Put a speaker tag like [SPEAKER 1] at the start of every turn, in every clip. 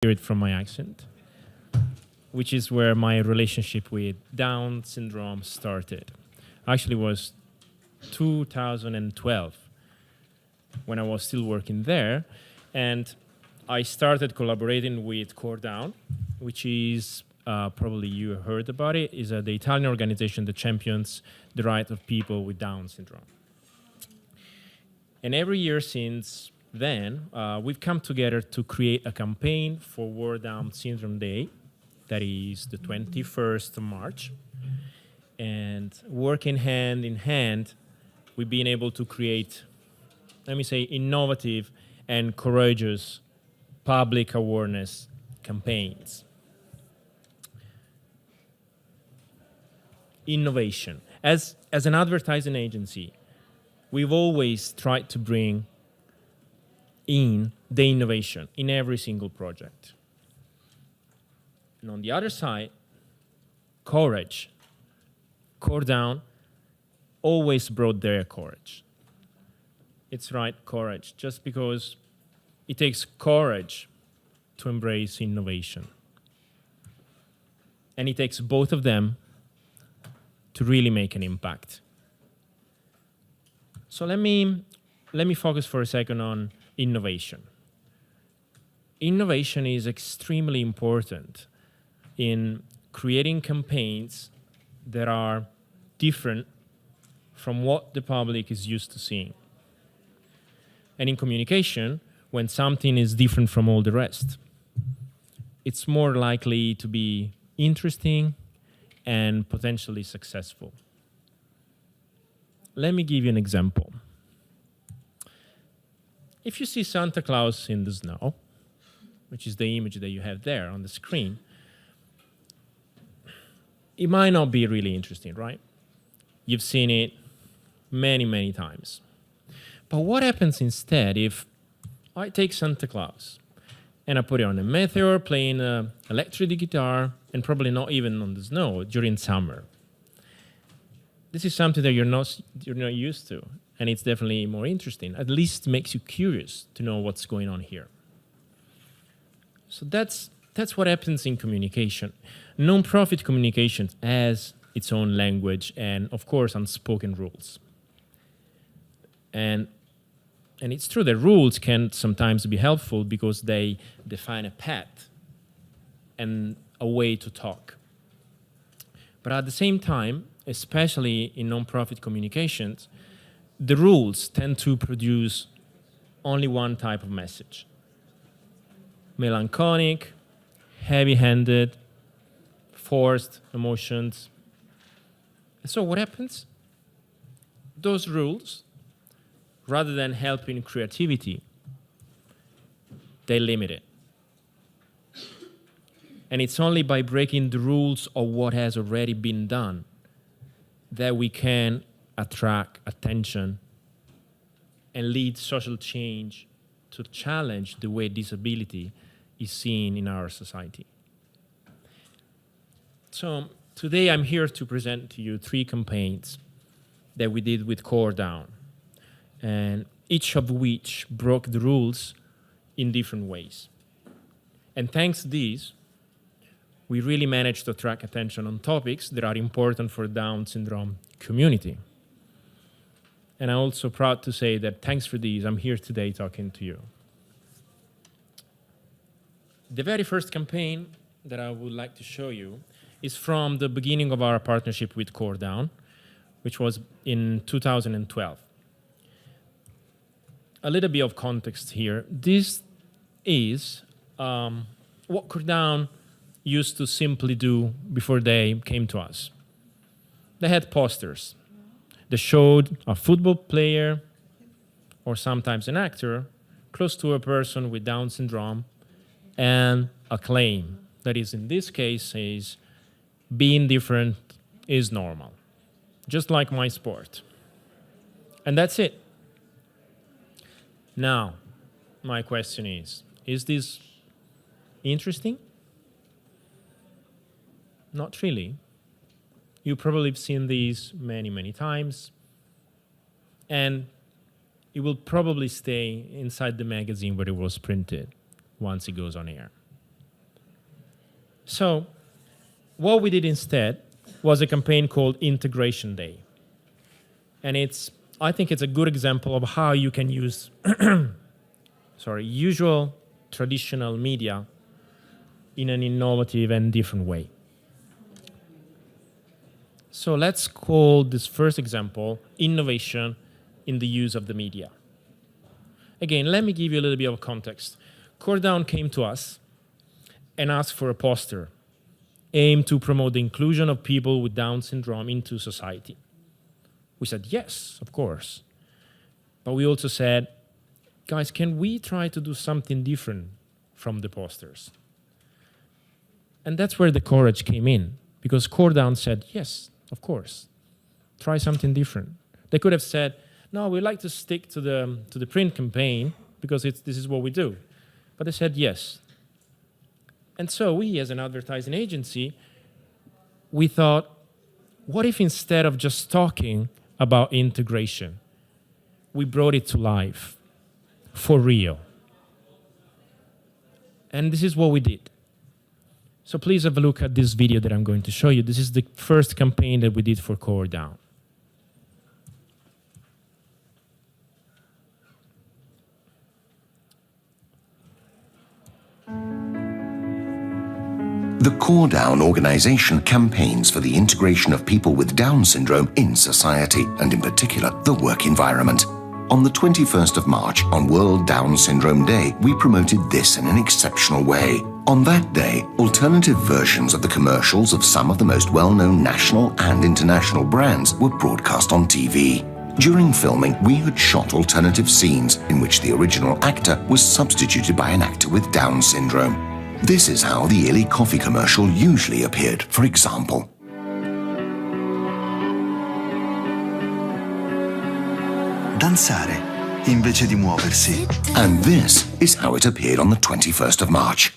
[SPEAKER 1] it from my accent, which is where my relationship with Down syndrome started. Actually, it was 2012 when I was still working there, and I started collaborating with Core Down, which is probably you heard about it, is the Italian organization that champions the right of people with Down syndrome. And every year since then, we've come together to create a campaign for World Down Syndrome Day, that is the 21st of March. And working hand in hand, we've been able to create, let me say, innovative and courageous public awareness campaigns. Innovation. As an advertising agency, we've always tried to bring in the innovation in every single project. And on the other side, courage. Core Down always brought their courage. It's right, courage, just because it takes courage to embrace innovation. And it takes both of them to really make an impact. So let me focus for a second on innovation. Innovation is extremely important in creating campaigns that are different from what the public is used to seeing. And in communication, when something is different from all the rest, it's more likely to be interesting and potentially successful. Let me give you an example. If you see Santa Claus in the snow, which is the image that you have there on the screen, it might not be really interesting, right? You've seen it many, many times. But what happens instead if I take Santa Claus and I put it on a meteor playing an electric guitar, and probably not even on the snow during summer? This is something that you're not used to, and it's definitely more interesting. At least makes you curious to know what's going on here. So that's what happens in communication. Non-profit communication has its own language and, of course, unspoken rules. And it's true that rules can sometimes be helpful because they define a path and a way to talk. But at the same time, especially in non-profit communications, the rules tend to produce only one type of message. Melancholic, heavy-handed, forced emotions. So what happens? Those rules, rather than helping creativity, they limit it. And it's only by breaking the rules of what has already been done that we can attract attention and lead social change to challenge the way disability is seen in our society. So today I'm here to present to you 3 campaigns that we did with Core Down, and each of which broke the rules in different ways. And thanks to these, we really managed to attract attention on topics that are important for the Down syndrome community. And I'm also proud to say that thanks for these, I'm here today talking to you. The very first campaign that I would like to show you is from the beginning of our partnership with Core Down, which was in 2012. A little bit of context here. This is what Core Down used to simply do before they came to us. They had posters that showed a football player or sometimes an actor close to a person with Down syndrome and a claim that is, in this case, says being different is normal, just like my sport. And that's it. Now, my question is this interesting? Not really. You probably have seen these many, many times. And it will probably stay inside the magazine where it was printed once it goes on air. So what we did instead was a campaign called Integration Day. And I think it's a good example of how you can use usual traditional media in an innovative and different way. So let's call this first example innovation in the use of the media. Again, let me give you a little bit of context. CORE came to us and asked for a poster aimed to promote the inclusion of people with Down syndrome into society. We said, yes, of course. But we also said, guys, can we try to do something different from the posters? And that's where the courage came in, because CORE said, yes, of course, try something different. They could have said, no, we like to stick to the print campaign because this is what we do. But they said yes. And so we, as an advertising agency, we thought, what if instead of just talking about integration, we brought it to life, for real? And this is what we did. So please have a look at this video that I'm going to show you. This is the first campaign that we did for CORE.
[SPEAKER 2] The CORE organization campaigns for the integration of people with Down syndrome in society, and in particular, the work environment. On the 21st of March, on World Down Syndrome Day, we promoted this in an exceptional way. On that day, alternative versions of the commercials of some of the most well-known national and international brands were broadcast on TV. During filming, we had shot alternative scenes in which the original actor was substituted by an actor with Down syndrome. This is how the Illy coffee commercial usually appeared, for example.
[SPEAKER 3] Danzare invece di muoversi.
[SPEAKER 2] And this is how it appeared on the 21st of March.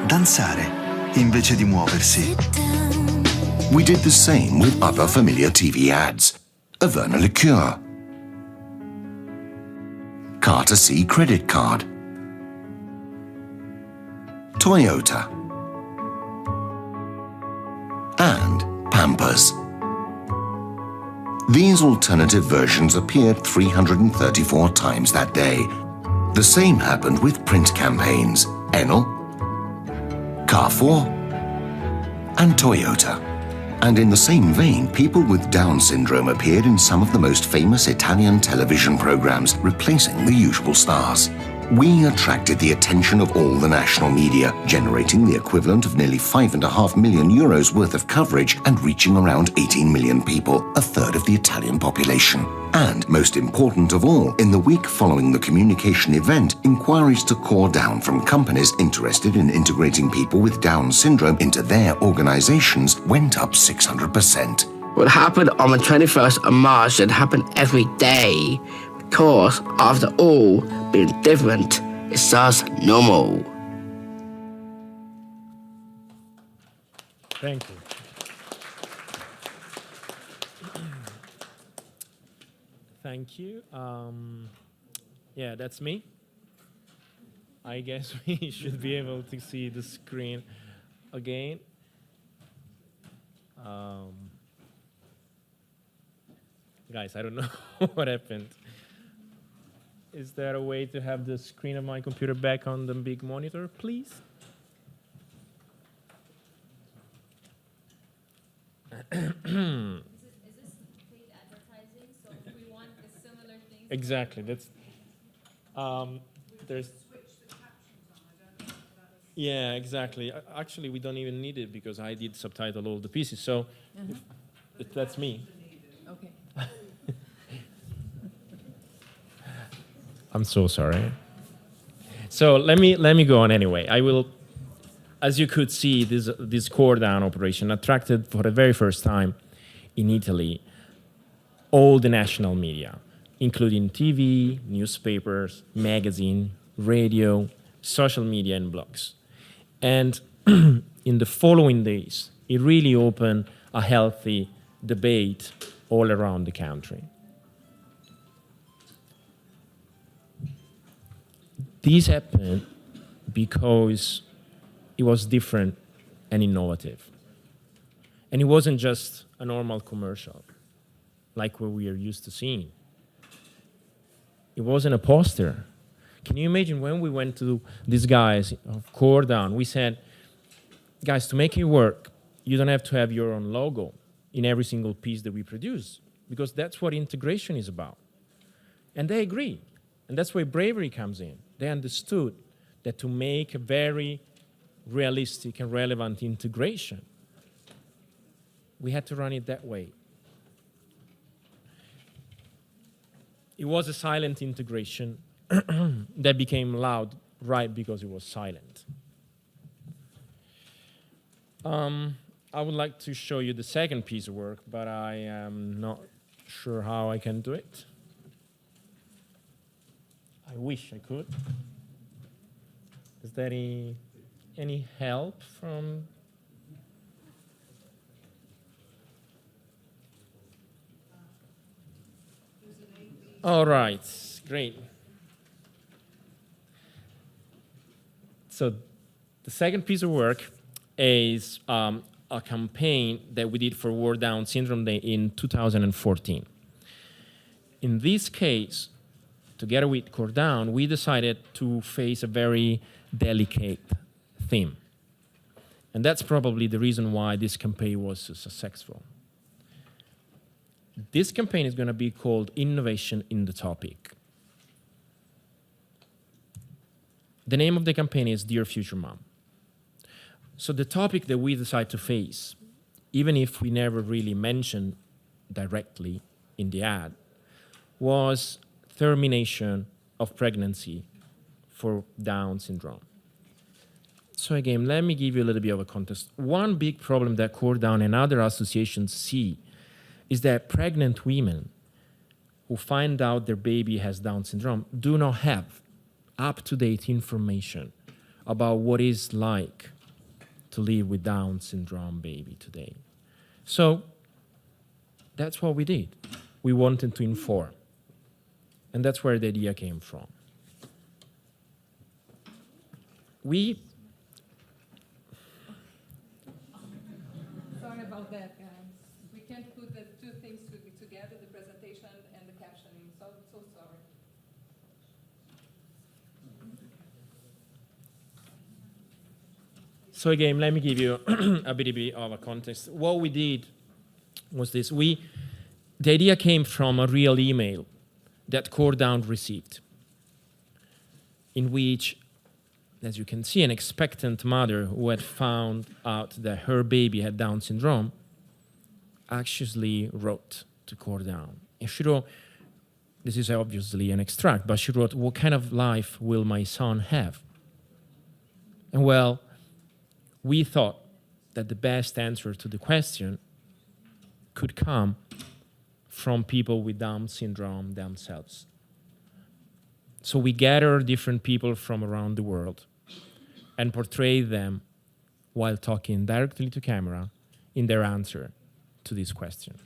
[SPEAKER 3] Danzare invece di muoversi.
[SPEAKER 2] We did the same with other familiar TV ads. Averna Liqueur, Carter C credit card, Toyota, and Pampers. These alternative versions appeared 334 times that day. The same happened with print campaigns, Enel, Carrefour, and Toyota. And in the same vein, people with Down syndrome appeared in some of the most famous Italian television programs, replacing the usual stars. We attracted the attention of all the national media, generating the equivalent of nearly €5.5 million worth of coverage and reaching around 18 million people, a third of the Italian population. And most important of all, in the week following the communication event, inquiries to CORE from companies interested in integrating people with Down syndrome into their organizations went up 600%.
[SPEAKER 4] What happened on the 21st of March should happen every day. Because, after all, being different is just normal.
[SPEAKER 1] Thank you. Thank you. Yeah, that's me. I guess we should be able to see the screen again. Guys, I don't know what happened. Is there a way to have the screen of my computer back on the big monitor, please?
[SPEAKER 5] Is this paid advertising? So if we want the similar things.
[SPEAKER 1] Exactly. That's there's. Yeah, exactly. Actually, we don't even need it because I did subtitle all the pieces. So that's me.
[SPEAKER 5] Okay.
[SPEAKER 1] I'm so sorry. So let me go on anyway. I will, as you could see, this CORE operation attracted for the very first time in Italy all the national media, including TV, newspapers, magazine, radio, social media, and blogs. And in the following days, it really opened a healthy debate all around the country. This happened because it was different and innovative. And it wasn't just a normal commercial, like what we are used to seeing. It wasn't a poster. Can you imagine when we went to these guys of Core Down, we said, guys, to make it work, you don't have to have your own logo in every single piece that we produce, because that's what integration is about. And they agree. And that's where bravery comes in. They understood that to make a very realistic and relevant integration, we had to run it that way. It was a silent integration that became loud right because it was silent. I would like to show you the second piece of work, but I am not sure how I can do it. I wish I could. Is there any help from? All right, great. So the second piece of work is a campaign that we did for World Down Syndrome Day in 2014. In this case, together with Core Down, we decided to face a very delicate theme. And that's probably the reason why this campaign was so successful. This campaign is going to be called Innovation in the Topic. The name of the campaign is Dear Future Mom. So the topic that we decide to face, even if we never really mentioned directly in the ad, was termination of pregnancy for Down syndrome. So again, let me give you a little bit of a context. One big problem that Core Down and other associations see is that pregnant women who find out their baby has Down syndrome do not have up-to-date information about what it's like to live with Down syndrome baby today. So that's what we did. We wanted to inform. And that's where the idea came from.
[SPEAKER 5] Sorry about that, guys. We can't put the two things together, the presentation and the captioning. So sorry.
[SPEAKER 1] So again, let me give you a bit of a context. What we did was this. The idea came from a real email that Core Down received, in which, as you can see, an expectant mother who had found out that her baby had Down syndrome actually wrote to Core Down. And she wrote, this is obviously an extract, but she wrote, what kind of life will my son have? And well, we thought that the best answer to the question could come from people with Down syndrome themselves. So we gathered different people from around the world and portrayed them while talking directly to camera in their answer to this question.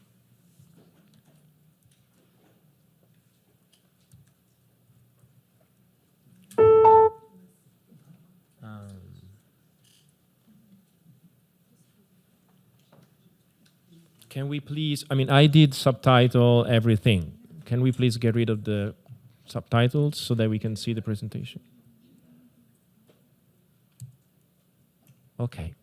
[SPEAKER 1] Can we please, I did subtitle everything. Can we please get rid of the subtitles so that we can see the presentation? Okay.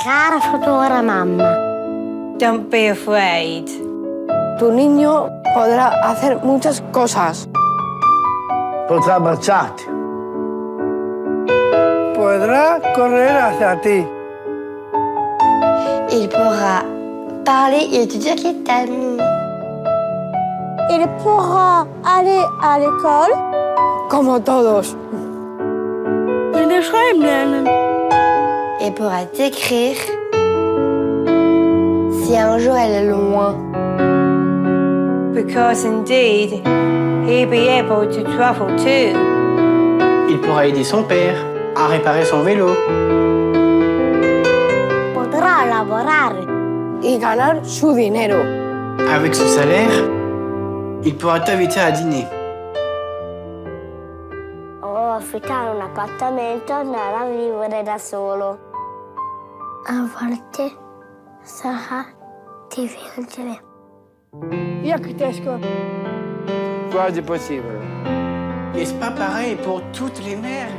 [SPEAKER 6] Cara futura mamá,
[SPEAKER 7] Don't be afraid.
[SPEAKER 8] Tu niño podrá hacer muchas cosas.
[SPEAKER 9] Podrá abrazarte.
[SPEAKER 10] Podrá correr hacia ti.
[SPEAKER 6] Il pourra parler et te dire qu'il t'aime.
[SPEAKER 11] Il pourra aller à l'école.
[SPEAKER 8] Como todos.
[SPEAKER 11] Il me schreiben lernen.
[SPEAKER 6] Il pourra t'écrire si un jour elle est loin.
[SPEAKER 7] Because indeed, he'll be able to travel too.
[SPEAKER 12] Il pourra aider son père à réparer son vélo.
[SPEAKER 11] Podrá laborar
[SPEAKER 8] y ganar su dinero.
[SPEAKER 12] Avec son salaire, il pourra t'inviter à dîner.
[SPEAKER 11] o affittare un appartamento e andare a vivere da solo. A volte sarà difficile.
[SPEAKER 10] Jak těžko. Quasi possible.
[SPEAKER 12] N'est-ce pas pareil pour toutes les mères?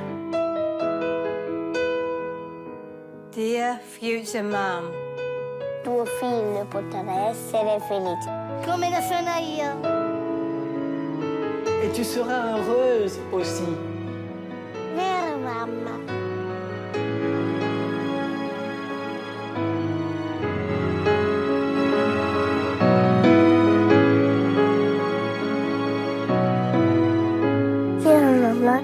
[SPEAKER 7] Dear future mom,
[SPEAKER 11] Tuo figlio potrà essere felice. Come lo sono io.
[SPEAKER 12] Et tu seras heureuse aussi.
[SPEAKER 11] Vero, mamma? Vero, mamma?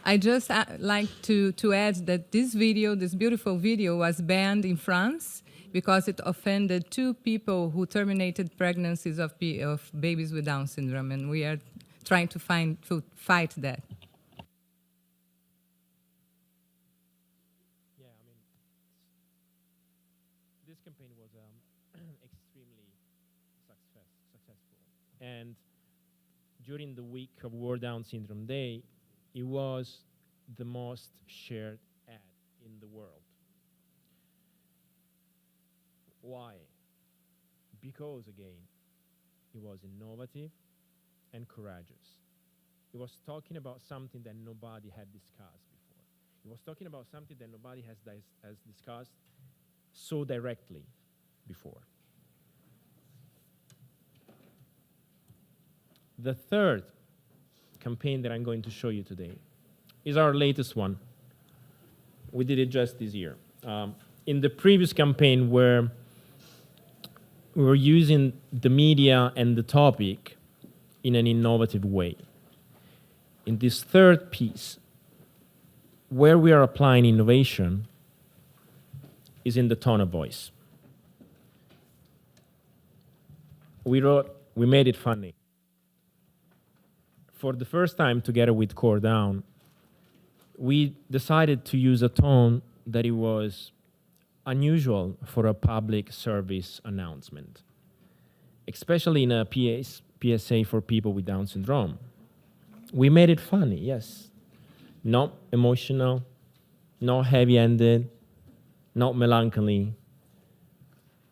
[SPEAKER 5] I just like to add that this video, this beautiful video, was banned in France because it offended 2 people who terminated pregnancies of babies with Down syndrome, and we are trying to fight that.
[SPEAKER 1] Yeah, I mean, this campaign was extremely successful, and during the week of World Down Syndrome Day, it was the most shared ad in the world. Why? Because, again, it was innovative and courageous. It was talking about something that nobody had discussed before. It was talking about something that nobody has discussed so directly before. The third campaign that I'm going to show you today is our latest one. We did it just this year. In the previous campaign, where we were using the media and the topic in an innovative way. In this third piece, where we are applying innovation is in the tone of voice. We made it funny. For the first time, together with Core Down, we decided to use a tone that it was unusual for a public service announcement, especially in a PSA for people with Down syndrome. We made it funny, yes. Not emotional, not heavy-handed, not melancholy.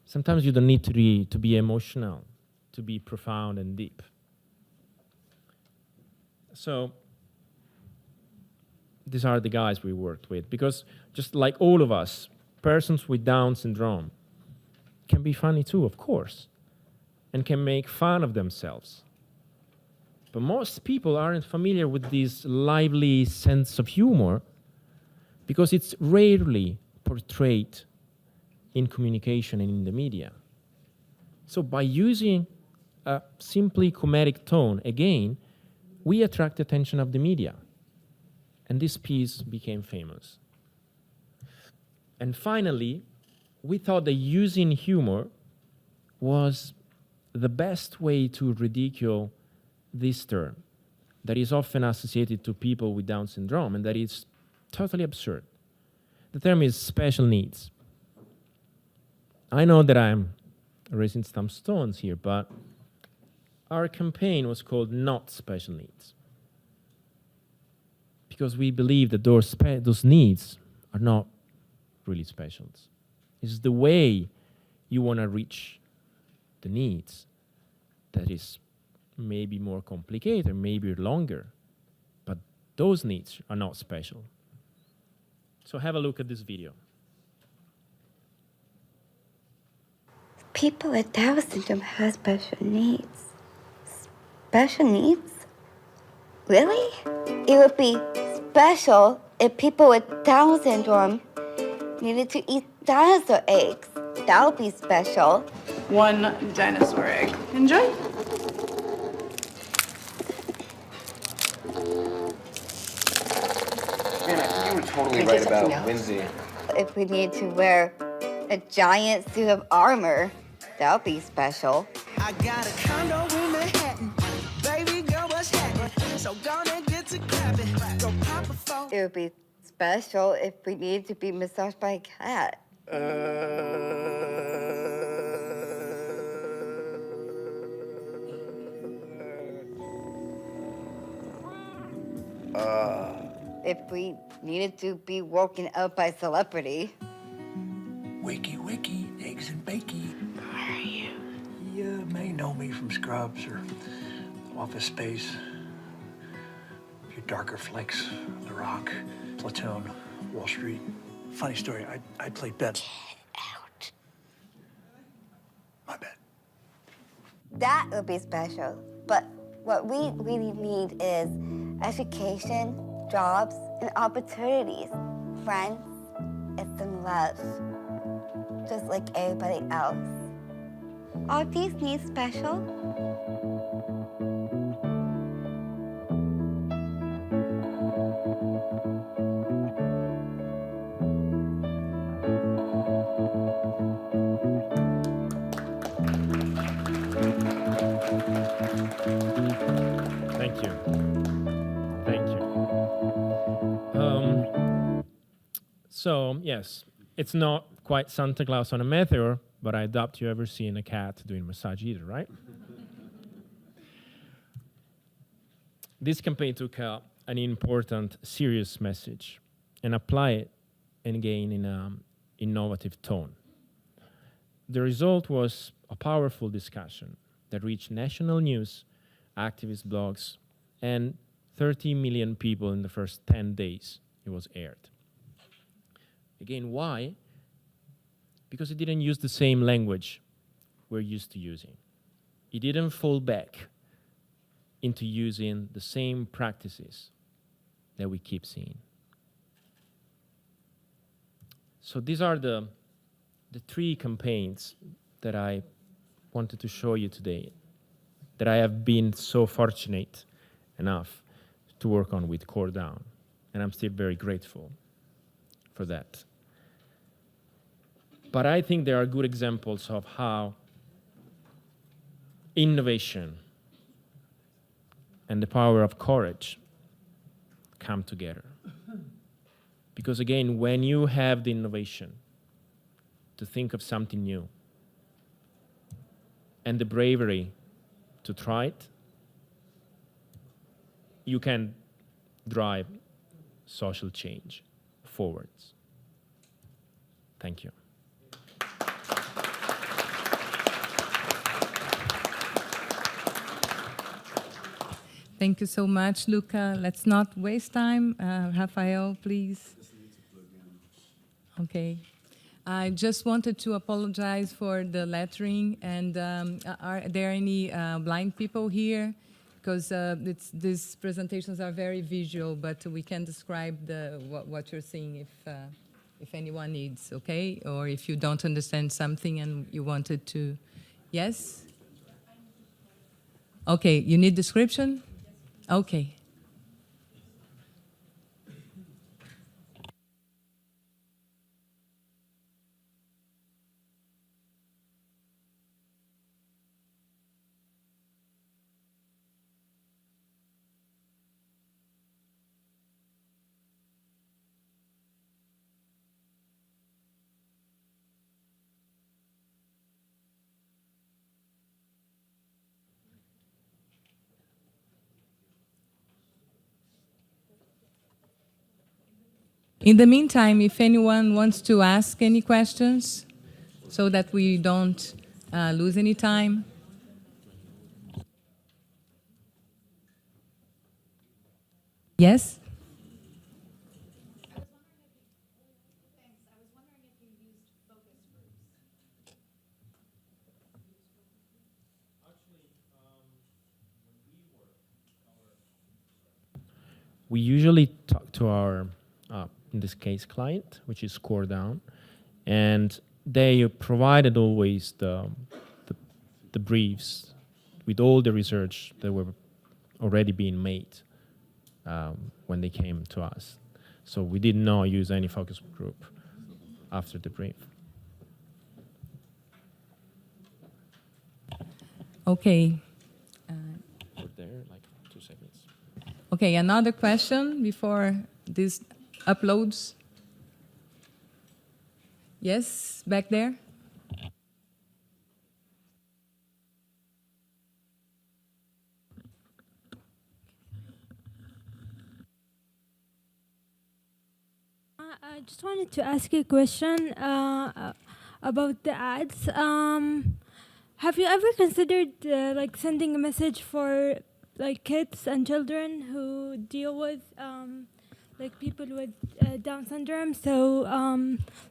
[SPEAKER 1] Sometimes you don't need to be emotional, to be profound and deep. So these are the guys we worked with, because just like all of us, persons with Down syndrome can be funny too, of course, and can make fun of themselves. But most people aren't familiar with this lively sense of humor because it's rarely portrayed in communication and in the media. So by using a simply comedic tone, again, we attract the attention of the media. And this piece became famous. And finally, we thought that using humor was the best way to ridicule this term that is often associated to people with Down syndrome and that is totally absurd. The term is special needs. I know that I'm raising some stones here, but our campaign was called Not Special Needs, because we believe that those needs are not really special. It's the way you want to reach the needs that is maybe more complicated, maybe longer, but those needs are not special. So have a look at this video.
[SPEAKER 6] People with Down syndrome have special needs. special needs? Really? It would be special if people with Down syndrome needed to eat dinosaur eggs. That would be special.
[SPEAKER 13] 1 dinosaur egg. Enjoy.
[SPEAKER 14] Man, you were totally right about Lindsay.
[SPEAKER 6] If we need to wear a giant suit of armor, that would be special.
[SPEAKER 15] I got a condo in Manhattan. Baby girl, what's happening? So gonna get to clapping. Go pop a phone.
[SPEAKER 6] It would be special if we needed to be massaged by a cat. If we needed to be woken up by a celebrity.
[SPEAKER 16] Wakey, wakey, eggs and bakey. How are you? You may know me from Scrubs or Office Space. Your darker flicks, The Rock, Platoon, Wall Street. Funny story, I played Ben.
[SPEAKER 6] Get out.
[SPEAKER 16] My bad.
[SPEAKER 6] That would be special. But what we really need is education, jobs, and opportunities, friends, and some love, just like everybody else. Are these needs special?
[SPEAKER 1] Thank you. Thank you. So, yes, it's not quite Santa Claus on a meteor, but I doubt you ever seen a cat doing massage either, right? This campaign took an important, serious message and applied it again in an innovative tone. The result was a powerful discussion that reached national news, activist blogs, and 30 million people in the first 10 days it was aired. Again, why? Because it didn't use the same language we're used to using. It didn't fall back into using the same practices that we keep seeing. So these are the three campaigns that I wanted to show you today, that I have been so fortunate enough to work on with Core Down, and I'm still very grateful for that. But I think there are good examples of how innovation and the power of courage come together. Because again, when you have the innovation to think of something new and the bravery to try it, you can drive social change forwards. Thank you.
[SPEAKER 5] Thank you so much, Luca. Let's not waste time. Rafael, please. Okay. I just wanted to apologize for the lettering. And are there any blind people here? Because these presentations are very visual, but we can describe what you're seeing if anyone needs, okay? Or if you don't understand something and you wanted to, yes? Okay, you need description? Okay. In the meantime, if anyone wants to ask any questions so that we don't lose any time. Yes?
[SPEAKER 1] we usually talk to our, in this case, client, which is Score Down, and they provided always the briefs with all the research that were already being made when they came to us. So we did not use any focus group after the brief.
[SPEAKER 5] Okay.
[SPEAKER 1] We're there, like 2 seconds.
[SPEAKER 5] Okay, another question before this uploads. Yes, back there.
[SPEAKER 17] I just wanted to ask you a question about the ads. Have you ever considered like sending a message for like kids and children who deal with like people with Down syndrome? So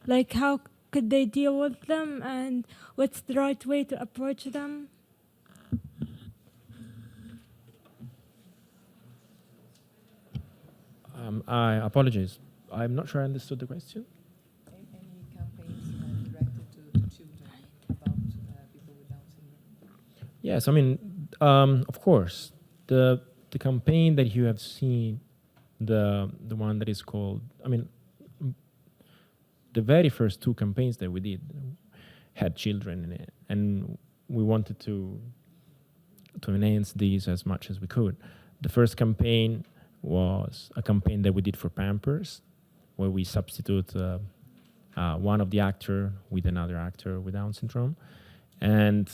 [SPEAKER 17] like how could they deal with them, and what's the right way to approach them?
[SPEAKER 1] I apologize. I'm not sure I understood the question.
[SPEAKER 5] Any campaigns directed to children about people with Down syndrome?
[SPEAKER 1] Yes, I mean, of course, the campaign that you have seen, the one that is called, I mean, the very first 2 campaigns that we did had children in it, and we wanted to enhance these as much as we could. The first campaign was a campaign that we did for Pampers, where we substitute one of the actor with another actor with Down syndrome. And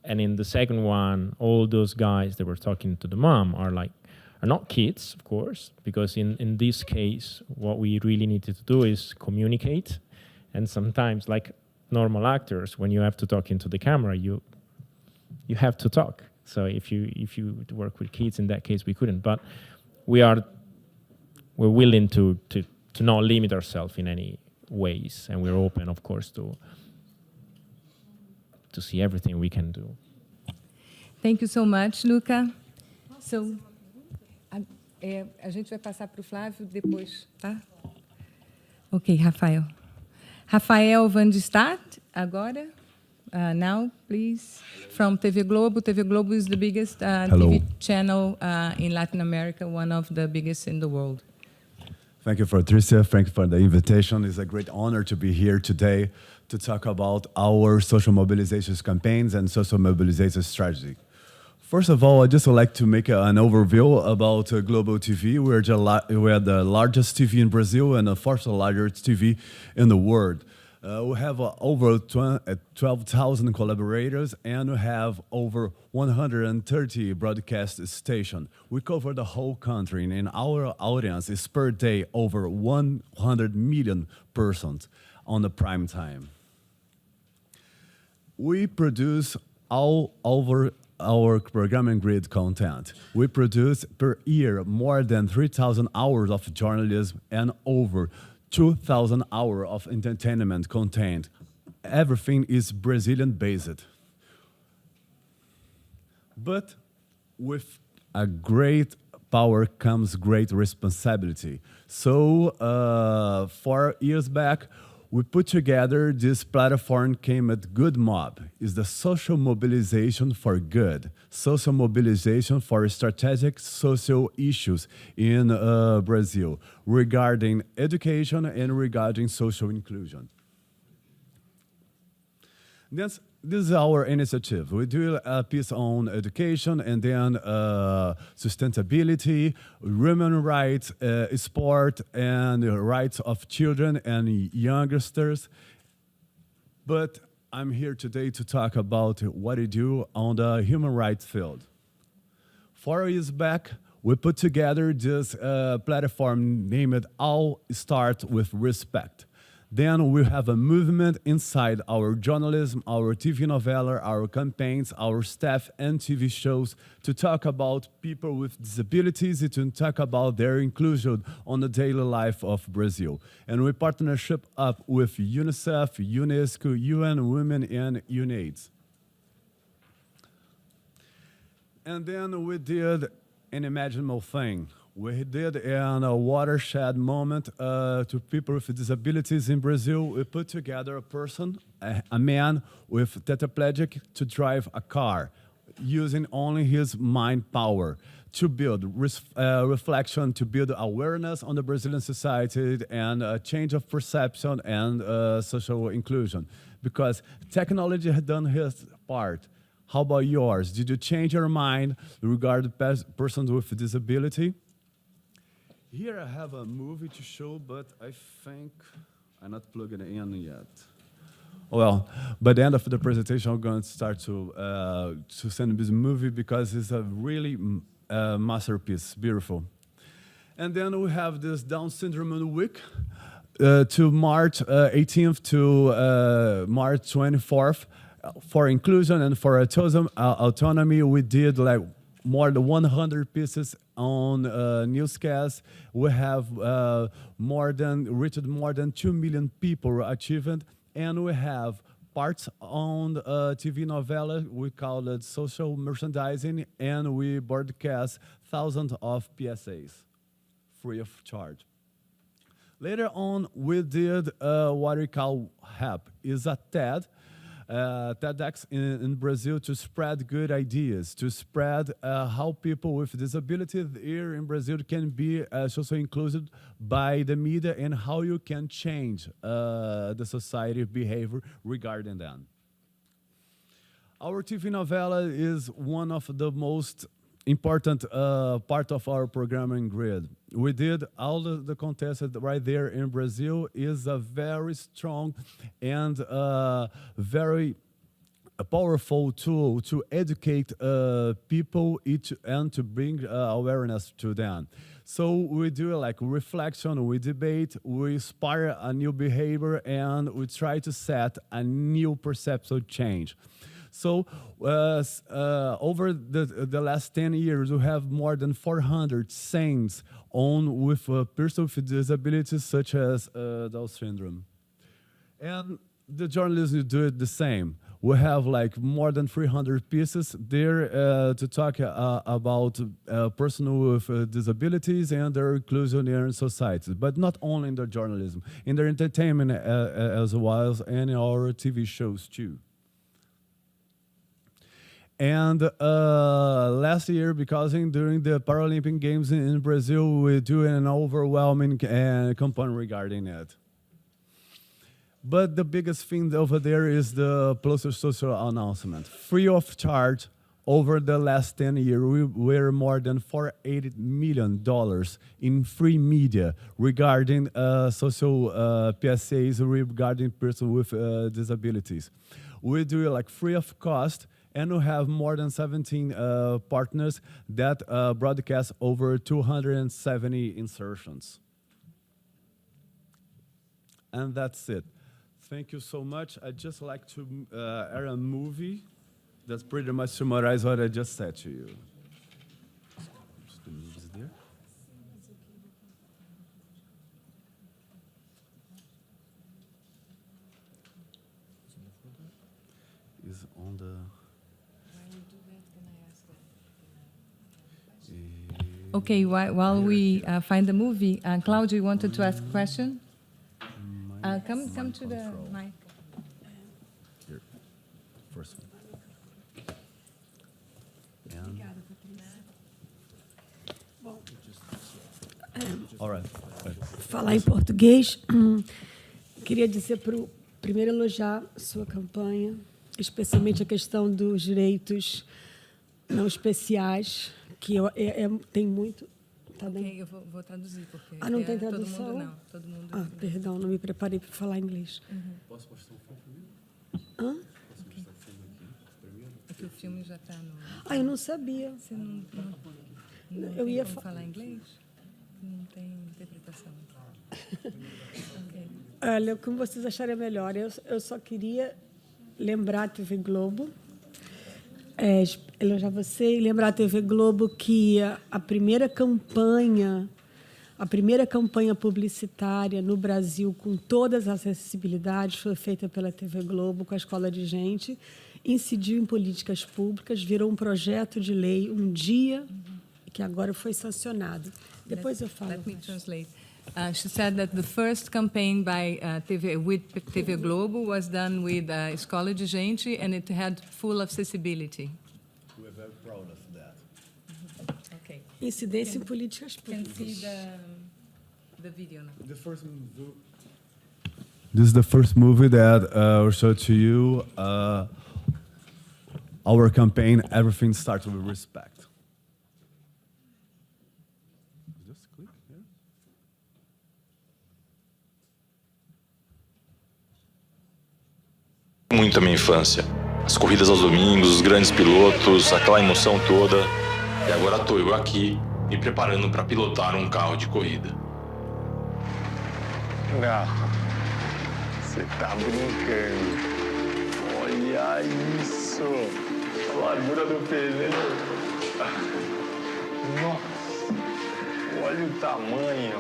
[SPEAKER 1] in the second one, all those guys that were talking to the mom are not kids, of course, because in this case, what we really needed to do is communicate. And sometimes, like normal actors, when you have to talk into the camera, you have to talk. So if you work with kids, in that case, we couldn't. But we're willing to not limit ourselves in any ways, and we're open, of course, to see everything we can do.
[SPEAKER 5] Thank you so much, Luca. So, a gente vai passar para o Flávio depois, tá? Ok, Rafael. Rafael Van de Start, agora. Now, please, from TV Globo. TV Globo is the biggest TV channel in Latin America, one of the biggest in the world.
[SPEAKER 18] Thank you, Patricia. Thank you for the invitation. It's a great honor to be here today to talk about our social mobilization campaigns and social mobilization strategy. First of all, I just would like to make an overview about Globo TV. We're the largest TV in Brazil and the 4th largest TV in the world. We have over 12,000 collaborators, and we have over 130 broadcast stations. We cover the whole country, and our audience is per day over 100 million persons on the prime time. We produce all over our programming grid content. We produce per year more than 3,000 hours of journalism and over 2,000 hours of entertainment content. Everything is Brazilian-based. But with a great power comes great responsibility. So 4 years back, we put together this platform came at Good Mob. It's the social mobilization for good. Social mobilization for strategic social issues in Brazil regarding education and regarding social inclusion. This is our initiative. We do a piece on education and then sustainability, women's rights, sport, and the rights of children and youngsters. But I'm here today to talk about what we do on the human rights field. 4 years back, we put together this platform named All Start with Respect. Then we have a movement inside our journalism, our TV novela, our campaigns, our staff and TV shows to talk about people with disabilities, to talk about their inclusion on the daily life of Brazil. And we partnership up with UNICEF, UNESCO, UN Women and UNAIDS. And then we did an unimaginable thing. We did in a watershed moment to people with disabilities in Brazil. We put together a person, a man with tetraplegic, to drive a car using only his mind power to build reflection, to build awareness on the Brazilian society and a change of perception and social inclusion. Because technology had done his part. How about yours? Did you change your mind regarding persons with disability? Here I have a movie to show, but I think I'm not plugging it in yet. Well, by the end of the presentation, I'm going to start to send this movie because it's a really masterpiece, beautiful. And then we have this Down Syndrome Week to March 18th to March 24th for inclusion and for autonomy. We did like more than 100 pieces on newscasts. We have reached more than 2 million people achievement, and we have parts on TV novella. We call it social merchandising, and we broadcast thousands of PSAs free of charge. Later on, we did what we call HAP, is a TED, TEDx in Brazil, to spread good ideas, to spread how people with disabilities here in Brazil can be socially included by the media and how you can change the society behavior regarding them. Our TV novella is one of the most important part of our programming grid. We did all the contests right there in Brazil. Is a very strong and very powerful tool to educate people and to bring awareness to them. So we do like reflection, we debate, we inspire a new behavior, and we try to set a new perceptual change. So over the last 10 years, we have more than 400 scenes on with persons with disabilities such as Down syndrome. And the journalists do it the same. We have like more than 300 pieces there to talk about persons with disabilities and their inclusion in society. But not only in the journalism, in the entertainment as well as in our TV shows too. And last year, because during the Paralympic Games in Brazil, we do an overwhelming campaign regarding it. But the biggest thing over there is the closer social announcement. Free of charge, over the last 10 years, we were more than $480 million in free media regarding social PSAs regarding persons with disabilities. We do it like free of cost, and we have more than 17 partners that broadcast over 270 insertions. And that's it. Thank you so much. I'd just like to air a movie that's pretty much summarize what I just said to you. Just the movies there. Is on the...
[SPEAKER 5] Okay, while we find the movie, Claudia, you wanted to ask a question? Come to the mic.
[SPEAKER 18] Here, first one. All right.
[SPEAKER 19] Falar em português, queria dizer primeiro elogiar sua campanha, especialmente a questão dos direitos não especiais, que tem muito. Tá bem?
[SPEAKER 5] Ok, eu vou traduzir, porque
[SPEAKER 19] não tem tradução?
[SPEAKER 5] Todo mundo não. Todo mundo
[SPEAKER 19] Perdão, não me preparei para falar inglês.
[SPEAKER 18] Posso mostrar o filme primeiro?
[SPEAKER 19] Posso
[SPEAKER 18] mostrar o filme aqui primeiro?
[SPEAKER 5] Porque o filme já está no...
[SPEAKER 19] eu não sabia.
[SPEAKER 5] Você não
[SPEAKER 19] eu ia
[SPEAKER 5] falar inglês? Não tem interpretação. Okay.
[SPEAKER 19] Olha, como vocês acharem melhor. Eu só queria lembrar a TV Globo, elogiar você e lembrar a TV Globo que a primeira campanha publicitária no Brasil com todas as acessibilidades foi feita pela TV Globo com a Escola de Gente, incidiu em políticas públicas, virou um projeto de lei um dia que agora foi sancionado. Depois eu falo.
[SPEAKER 5] Let me translate. She said that the first campaign by with TV Globo was done with Escola de Gente, and it had full accessibility.
[SPEAKER 18] We're very proud of that.
[SPEAKER 5] Okay.
[SPEAKER 19] Incidência em políticas
[SPEAKER 5] Can
[SPEAKER 19] públicas.
[SPEAKER 5] see the video now.
[SPEAKER 18] This is the first movie that I'll show to you. Our campaign, everything starts with respect. Just click here.
[SPEAKER 20] Muito a minha infância. As corridas aos domingos, os grandes pilotos, aquela emoção toda. E agora tô eu aqui, me preparando para pilotar um carro de corrida.
[SPEAKER 10] Não, você tá brincando. Olha isso. A largura do pneu. Nossa, olha o tamanho.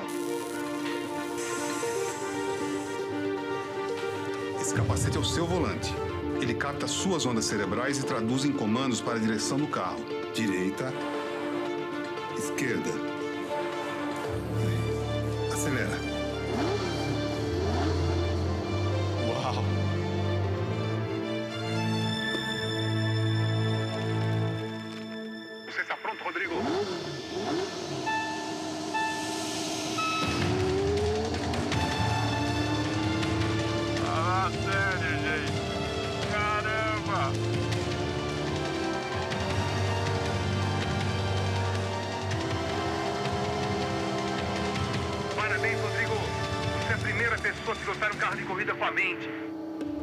[SPEAKER 21] Esse capacete é o seu volante. Ele capta suas ondas cerebrais e traduz em comandos para a direção do carro. Direita, esquerda. Aí. Acelera.
[SPEAKER 10] Uau.
[SPEAKER 21] Você está pronto, Rodrigo?
[SPEAKER 10] Fala sério, gente. Caramba.
[SPEAKER 21] Parabéns, Rodrigo. Você é a primeira pessoa a pilotar um carro de corrida com a mente.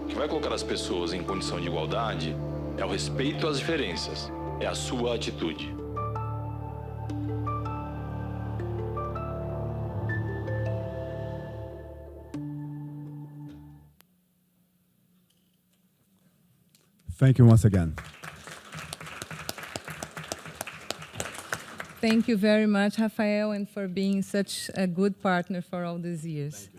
[SPEAKER 20] O que vai colocar as pessoas em condição de igualdade é o respeito às diferenças, é a sua atitude.
[SPEAKER 18] Thank you once again.
[SPEAKER 5] Thank you very much, Rafael, and for being such a good partner for all these years.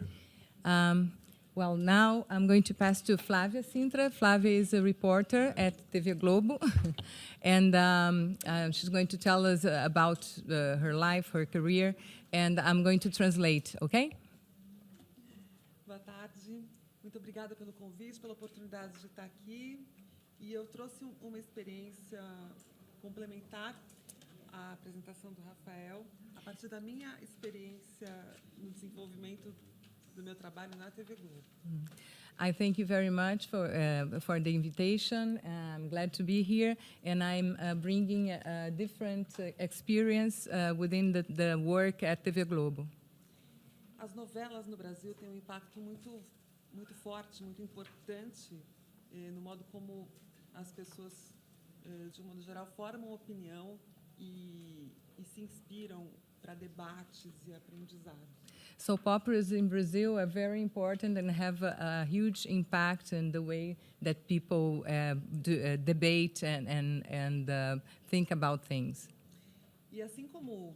[SPEAKER 5] Well, now I'm going to pass to Flávia Sintra. Flávia is a reporter at TV Globo, and she's going to tell us about her life, her career, and I'm going to translate, okay?
[SPEAKER 22] Boa tarde. Muito obrigada pelo convite, pela oportunidade de estar aqui. E eu trouxe uma experiência complementar à apresentação do Rafael, a partir da minha experiência no desenvolvimento do meu trabalho na TV Globo.
[SPEAKER 5] I thank you very much for the invitation. I'm glad to be here, and I'm bringing a different experience within the work at TV Globo.
[SPEAKER 22] As novelas no Brasil têm um impacto muito forte, muito importante no modo como as pessoas, de um modo geral, formam opinião e se inspiram para debates e aprendizado.
[SPEAKER 5] Soap operas in Brazil are very important and have a huge impact in the way that people debate and think about things.
[SPEAKER 22] E assim como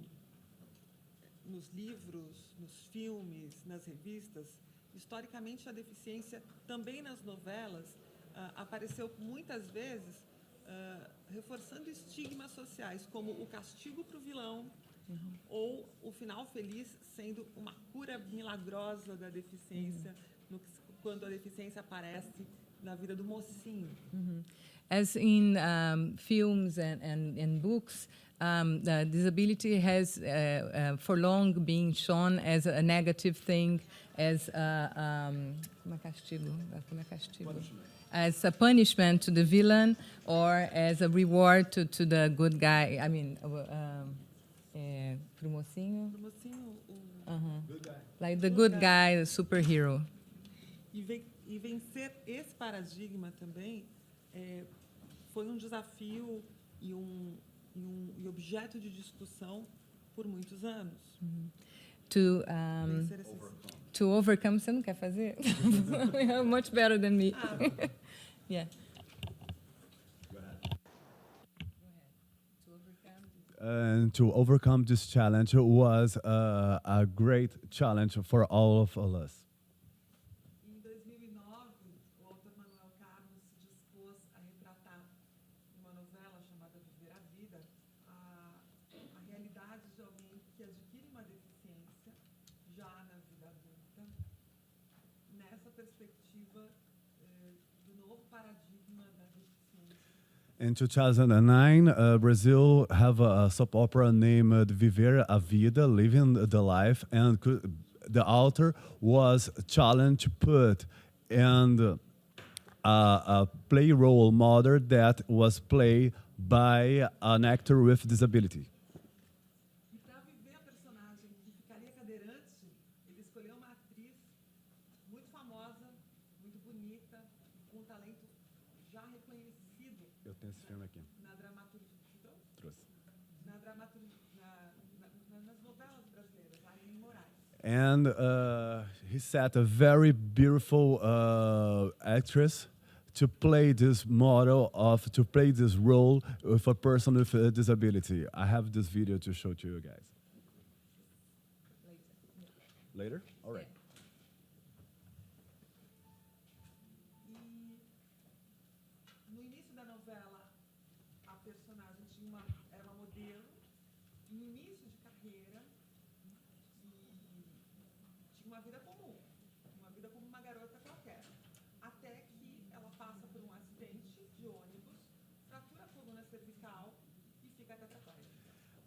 [SPEAKER 22] nos livros, nos filmes, nas revistas, historicamente a deficiência também nas novelas apareceu muitas vezes reforçando estigmas sociais, como o castigo para o vilão, ou o final feliz sendo uma cura milagrosa da deficiência, quando a deficiência aparece na vida do mocinho.
[SPEAKER 5] As in films and books, disability has for long been shown as a negative thing, as as a punishment to the villain, or as a reward to the good guy. I mean, pro mocinho. Like the good guy, the superhero.
[SPEAKER 22] E vencer esse paradigma também foi um desafio e objeto de discussão por muitos anos.
[SPEAKER 5] To overcome, você não quer fazer? You're much better than me. Yeah.
[SPEAKER 18] And to overcome this challenge was a great challenge for all of us.
[SPEAKER 22] Em 2009, o autor Manuel Carlos se dispôs a retratar uma novela chamada Viver a Vida, a realidade de alguém que adquire uma deficiência já na vida adulta, nessa perspectiva do novo paradigma da deficiência.
[SPEAKER 18] In 2009, Brazil have a soap opera named Viver a Vida, Living the Life, and the author was challenged to put in a play role model that was played by an actor with disability.
[SPEAKER 22] E para viver a personagem que ficaria cadeirante, ele escolheu uma atriz muito famosa, muito bonita, com um talento já reconhecido.
[SPEAKER 18] Eu tenho esse filme aqui.
[SPEAKER 22] Na dramaturgia.
[SPEAKER 18] Trouxe.
[SPEAKER 22] Na dramaturgia, nas novelas brasileiras, Aline Moraes.
[SPEAKER 18] And he set a very beautiful actress to play this model to play this role with a person with a disability. I have this video to show to you guys. Later? All right.
[SPEAKER 22] No início da novela, a personagem era uma modelo, no início de carreira, que tinha uma vida comum, como uma garota qualquer, até que ela passa por um acidente de ônibus, fratura a coluna cervical e fica tetraplégica.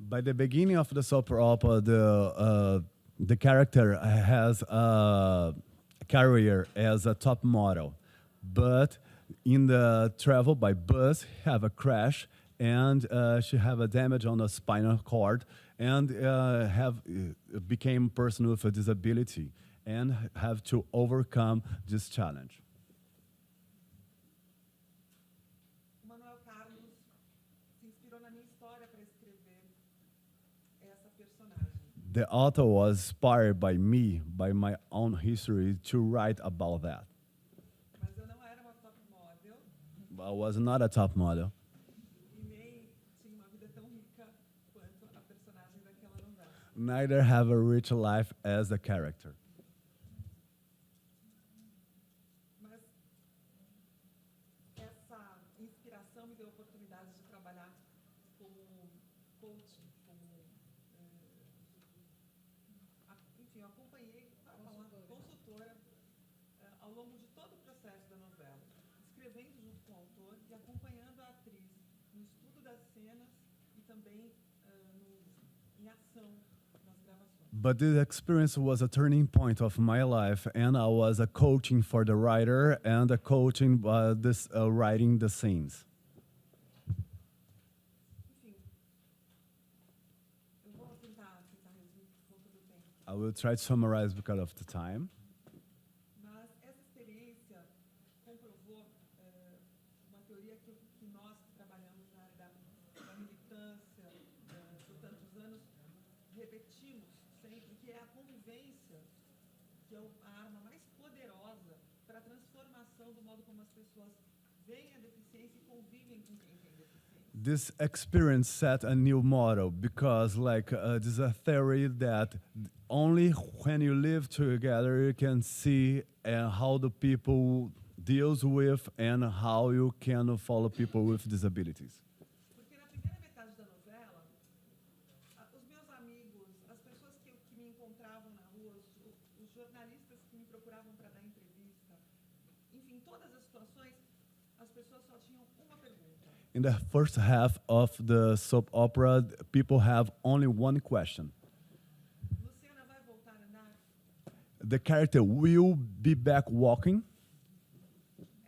[SPEAKER 18] By the beginning of the soap opera, the character has a career as a top model, but in the travel by bus, have a crash, and she have a damage on the spinal cord, and became a person with a disability, and have to overcome this challenge.
[SPEAKER 22] Manuel Carlos se inspirou na minha história para escrever essa personagem.
[SPEAKER 18] The author was inspired by me, by my own history, to write about that.
[SPEAKER 22] Mas eu não era uma top model.
[SPEAKER 18] I was not a top model.
[SPEAKER 22] E nem tinha uma vida tão rica quanto a personagem daquela novela.
[SPEAKER 18] Neither have a rich life as the character.
[SPEAKER 22] Mas essa inspiração me deu a oportunidade de trabalhar como coach, enfim, eu acompanhei, consultora, ao longo de todo o processo da novela, escrevendo junto com o autor e acompanhando a atriz no estudo das cenas e também em ação nas gravações.
[SPEAKER 18] But this experience was a turning point of my life, and I was a coaching for the writer and a coaching this writing the scenes.
[SPEAKER 22] Enfim, eu vou tentar resumir por conta do tempo.
[SPEAKER 18] I will try to summarize because of the time.
[SPEAKER 22] Mas essa experiência comprovou uma teoria que nós que trabalhamos na área da militância por tantos anos repetimos sempre, que é a convivência, que é a arma mais poderosa para a transformação do modo como as pessoas veem a deficiência e convivem com quem tem deficiência.
[SPEAKER 18] This experience set a new model because, this is a theory that only when you live together you can see how the people deals with and how you can follow people with disabilities.
[SPEAKER 22] Porque na primeira metade da novela, os meus amigos, as pessoas que me encontravam na rua, os jornalistas que me procuravam para dar entrevista, enfim, em todas as situações, as pessoas só tinham uma pergunta.
[SPEAKER 18] In the first half of the soap opera, people have only one question.
[SPEAKER 22] Luciana vai voltar a andar?
[SPEAKER 18] The character will be back walking.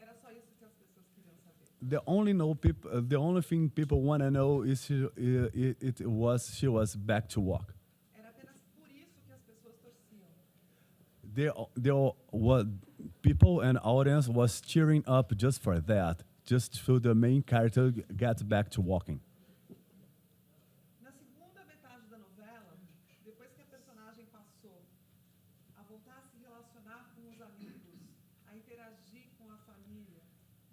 [SPEAKER 22] Era só isso que as pessoas queriam saber.
[SPEAKER 18] The only thing people want to know is she was back to walk.
[SPEAKER 22] Era apenas por isso que as pessoas torciam.
[SPEAKER 18] People and audience was cheering up just for that, just so the main character gets back to walking.
[SPEAKER 22] Na segunda metade da novela, depois que a personagem passou a voltar a se relacionar com os amigos, a interagir com a família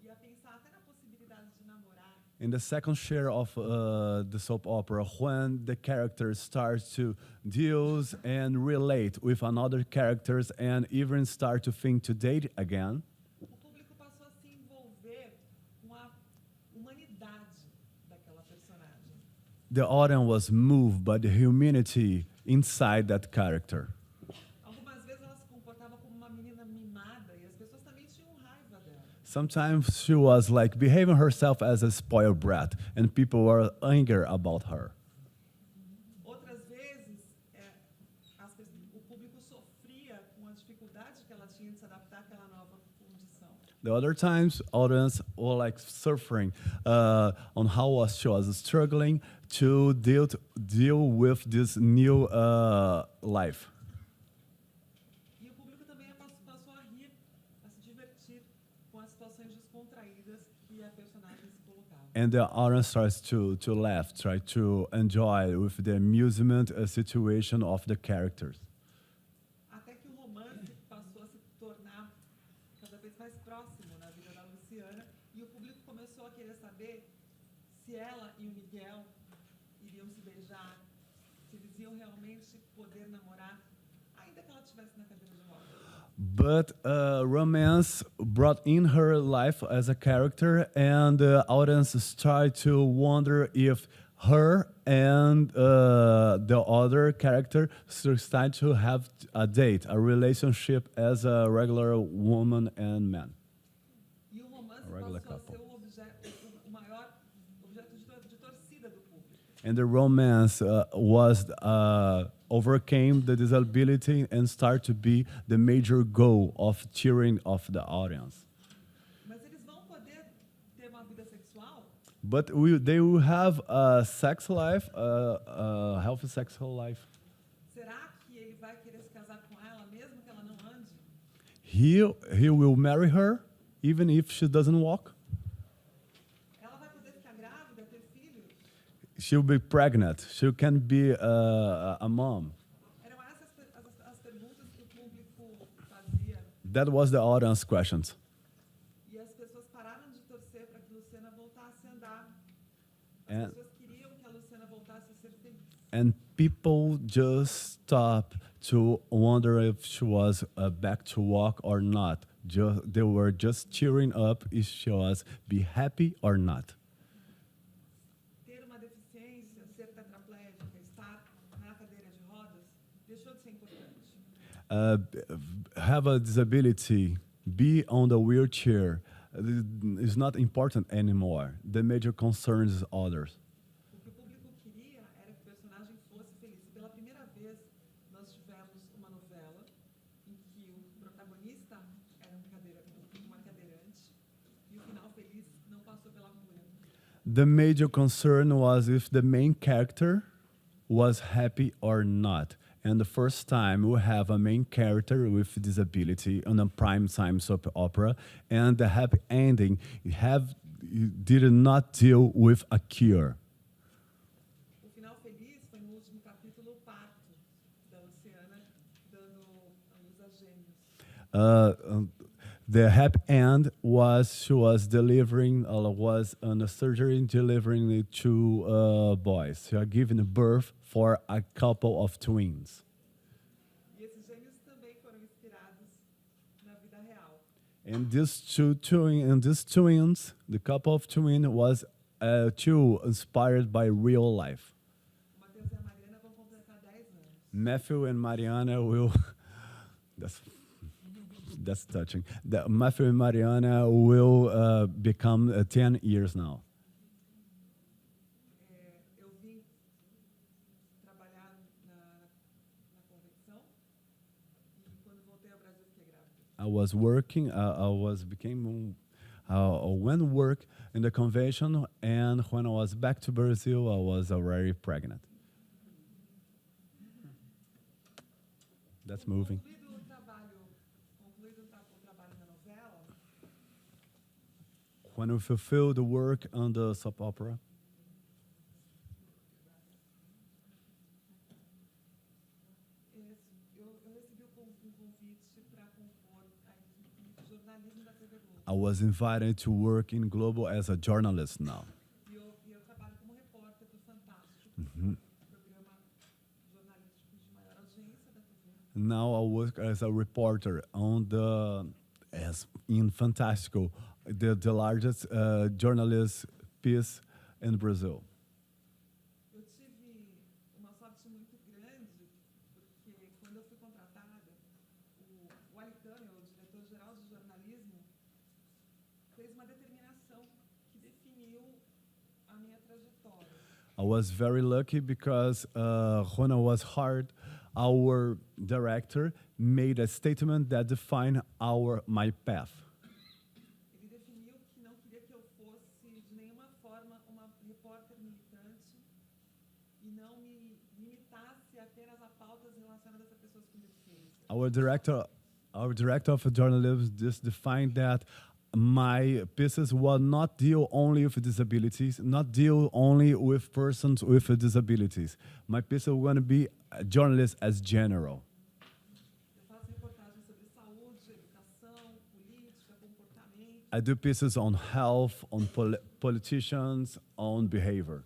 [SPEAKER 22] e a pensar até na possibilidade de namorar.
[SPEAKER 18] In the second share of the soap opera, when the character starts to deal and relate with another characters and even start to think to date again,
[SPEAKER 22] O público passou a se envolver com a humanidade daquela personagem.
[SPEAKER 18] the audience was moved by the humanity inside that character.
[SPEAKER 22] Algumas vezes ela se comportava como uma menina mimada e as pessoas também tinham raiva dela.
[SPEAKER 18] Sometimes she was like behaving herself as a spoiled brat, and people were angry about her.
[SPEAKER 22] Outras vezes, o público sofria com a dificuldade que ela tinha de se adaptar àquela nova condição.
[SPEAKER 18] The other times, audience were like suffering on how she was struggling to deal with this new life.
[SPEAKER 22] E o público também passou a rir, a se divertir com as situações descontraídas que a personagem se colocava.
[SPEAKER 18] And the audience starts to laugh, try to enjoy with the amusement situation of the characters.
[SPEAKER 22] Até que o romance passou a se tornar cada vez mais próximo na vida da Luciana e o público começou a querer saber se ela e o Miguel iriam se beijar, se eles iam realmente poder namorar, ainda que ela estivesse na cadeira de rodas.
[SPEAKER 18] But romance brought in her life as a character, and the audience started to wonder if her and the other character started to have a date, a relationship as a regular woman and man.
[SPEAKER 22] E o romance
[SPEAKER 18] Regular
[SPEAKER 22] passou
[SPEAKER 18] couple.
[SPEAKER 22] a ser o maior objeto de torcida do público.
[SPEAKER 18] And the romance overcame the disability and started to be the major goal of cheering of the audience.
[SPEAKER 22] Mas eles vão poder ter uma vida sexual?
[SPEAKER 18] But they will have a sex life, a healthy sexual life.
[SPEAKER 22] Será que ele vai querer se casar com ela mesmo que ela não ande?
[SPEAKER 18] He will marry her even if she doesn't walk.
[SPEAKER 22] Ela vai poder ficar grávida, ter filhos?
[SPEAKER 18] She'll be pregnant. She can be a mom.
[SPEAKER 22] Eram essas as perguntas que o público fazia.
[SPEAKER 18] That was the audience questions.
[SPEAKER 22] E as pessoas pararam de torcer para que Luciana voltasse a andar. As
[SPEAKER 18] And-
[SPEAKER 22] pessoas queriam que a Luciana voltasse a ser feliz.
[SPEAKER 18] And people just stopped to wonder if she was back to walk or not. They were just cheering up if she was be happy or not.
[SPEAKER 22] Ter uma deficiência, ser tetraplégica, estar na cadeira de rodas, deixou de ser importante.
[SPEAKER 18] Have a disability, be on the wheelchair is not important anymore. The major concern is others.
[SPEAKER 22] O que o público queria era que o personagem fosse feliz. E pela primeira vez, nós tivemos uma novela em que o protagonista era uma cadeirante e o final feliz não passou pela cura.
[SPEAKER 18] The major concern was if the main character was happy or not. And the first time we have a main character with disability on a prime time soap opera, and the happy ending did not deal with a cure.
[SPEAKER 22] O final feliz foi no último capítulo, o parto da Luciana dando a luz a gêmeos.
[SPEAKER 18] The happy end was she was was on a surgery delivering 2 boys. She had given birth for a couple of twins.
[SPEAKER 22] E esses gêmeos também foram inspirados na vida real.
[SPEAKER 18] And these twins, the couple of twins was too inspired by real life.
[SPEAKER 22] Matheus e a Mariana vão completar 10 anos.
[SPEAKER 18] Matthew and Mariana will. That's touching. Matthew and Mariana will become 10 years now.
[SPEAKER 22] Eu vim trabalhar na convenção e quando voltei ao Brasil fiquei grávida.
[SPEAKER 18] I was working. Went work in the convention, and when I was back to Brazil, I was already pregnant. That's moving.
[SPEAKER 22] Concluído o trabalho na novela,
[SPEAKER 18] When we fulfill the work on the soap opera,
[SPEAKER 22] eu recebi convite para compor a jornalismo da TV Globo.
[SPEAKER 18] I was invited to work in Global as a journalist now.
[SPEAKER 22] E eu trabalho como repórter do Fantástico,
[SPEAKER 18] Mhm.
[SPEAKER 22] programa jornalístico de maior audiência da TV.
[SPEAKER 18] Now I work as a reporter in Fantástico, the largest journalist piece in Brazil.
[SPEAKER 22] Eu sorte muito grande, porque quando eu fui contratada, o Alicante, o diretor-geral de jornalismo, fez uma determinação que definiu a minha trajetória.
[SPEAKER 18] I was very lucky because when I was hired, our director made a statement that defined my path.
[SPEAKER 22] Ele definiu que não queria que eu fosse de nenhuma forma uma repórter militante e não me limitasse apenas a pautas relacionadas a pessoas com deficiência.
[SPEAKER 18] Our director of journalism just defined that my pieces will not deal only with disabilities, not deal only with persons with disabilities. My pieces are going to be journalists as general.
[SPEAKER 22] Eu faço reportagens sobre saúde, educação, política, comportamento.
[SPEAKER 18] I do pieces on health, on politicians, on behavior.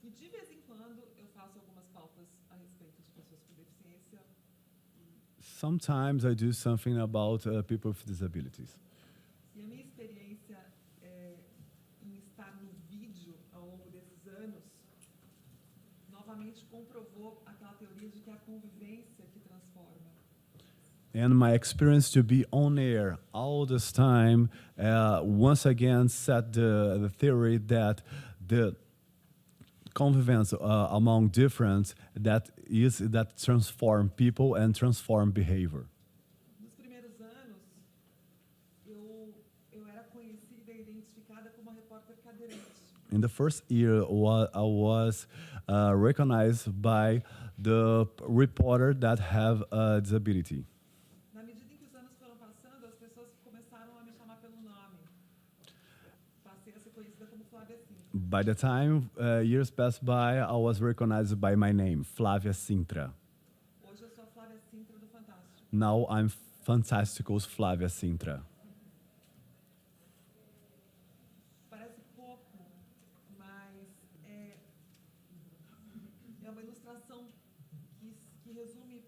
[SPEAKER 22] E de vez em quando eu faço algumas pautas a respeito de pessoas com deficiência.
[SPEAKER 18] Sometimes I do something about people with disabilities.
[SPEAKER 22] E a minha experiência em estar no vídeo ao longo desses anos novamente comprovou aquela teoria de que é a convivência que transforma.
[SPEAKER 18] And my experience to be on air all this time once again set the theory that the convivence among difference that transform people and transform behavior.
[SPEAKER 22] Nos primeiros anos, eu era conhecida e identificada como uma repórter cadeirante.
[SPEAKER 18] In the first year, I was recognized by the reporter that have a disability.
[SPEAKER 22] Na medida em que os anos foram passando, as pessoas começaram a me chamar pelo nome. Passei a ser conhecida como Flávia Sintra.
[SPEAKER 18] By the time years passed by, I was recognized by my name, Flávia Sintra.
[SPEAKER 22] Hoje eu sou a Flávia Sintra do Fantástico.
[SPEAKER 18] Now I'm Fantastical's Flávia Sintra.
[SPEAKER 22] Parece pouco, mas é uma ilustração que resume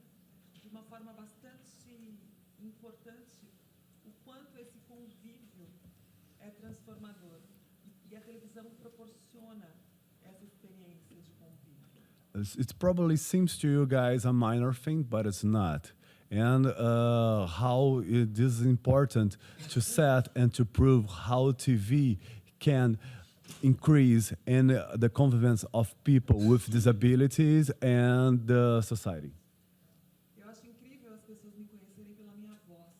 [SPEAKER 22] de uma forma bastante importante o quanto esse convívio é transformador. E a televisão proporciona essa experiência de convívio.
[SPEAKER 18] It probably seems to you guys a minor thing, but it's not. And how it is important to set and to prove how TV can increase in the convivence of people with disabilities and the society.
[SPEAKER 22] Eu acho incrível as pessoas me conhecerem pela minha voz.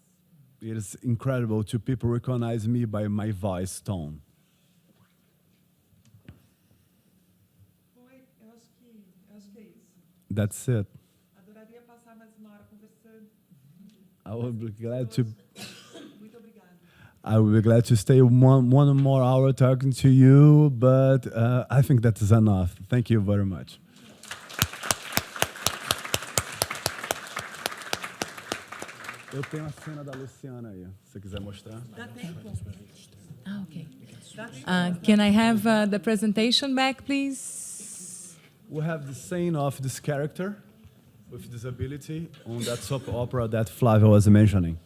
[SPEAKER 18] It is incredible to people recognize me by my voice tone.
[SPEAKER 22] Eu acho que é isso.
[SPEAKER 18] That's it.
[SPEAKER 22] Adoraria passar mais uma hora conversando.
[SPEAKER 18] I would be glad to.
[SPEAKER 22] Muito obrigada.
[SPEAKER 18] I would be glad to stay one more hour talking to you, but I think that is enough. Thank you very much. Eu tenho a cena da Luciana aí, se você quiser mostrar.
[SPEAKER 22] Dá tempo?
[SPEAKER 5] Okay. Can I have the presentation back, please?
[SPEAKER 18] We have the scene of this character with disability on that soap opera that Flavia was mentioning.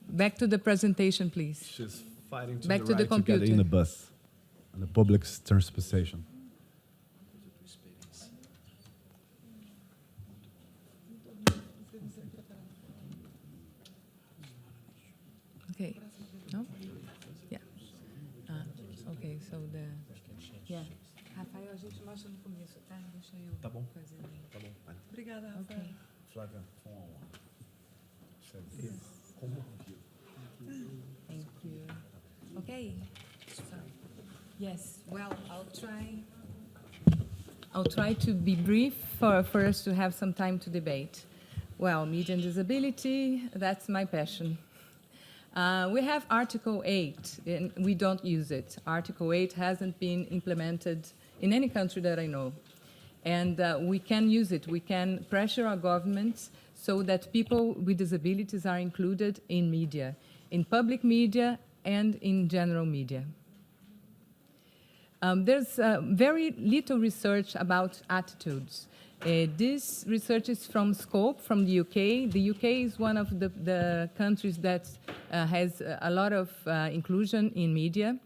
[SPEAKER 5] Back to the presentation, please.
[SPEAKER 18] She's fighting to
[SPEAKER 5] back
[SPEAKER 18] the
[SPEAKER 5] to
[SPEAKER 18] right
[SPEAKER 5] the computer.
[SPEAKER 18] to get in the bus, on the public transportation.
[SPEAKER 5] Okay. No? Yeah. Okay, so the... Yeah. Rafael, a gente mostra no começo, tá? Deixa eu
[SPEAKER 18] Tá bom.
[SPEAKER 5] fazer.
[SPEAKER 18] Tá bom.
[SPEAKER 22] Obrigada, Rafael.
[SPEAKER 5] Okay.
[SPEAKER 18] Flávia,
[SPEAKER 5] Thank you. Okay. So, yes. Well, I'll try to be brief for us to have some time to debate. Well, media and disability, that's my passion. We have Article 8, and we don't use it. Article 8 hasn't been implemented in any country that I know. And we can use it. We can pressure our governments so that people with disabilities are included in media, in public media and in general media. There's very little research about attitudes. This research is from Scope, from the UK. The UK is one of the countries that has a lot of inclusion in media.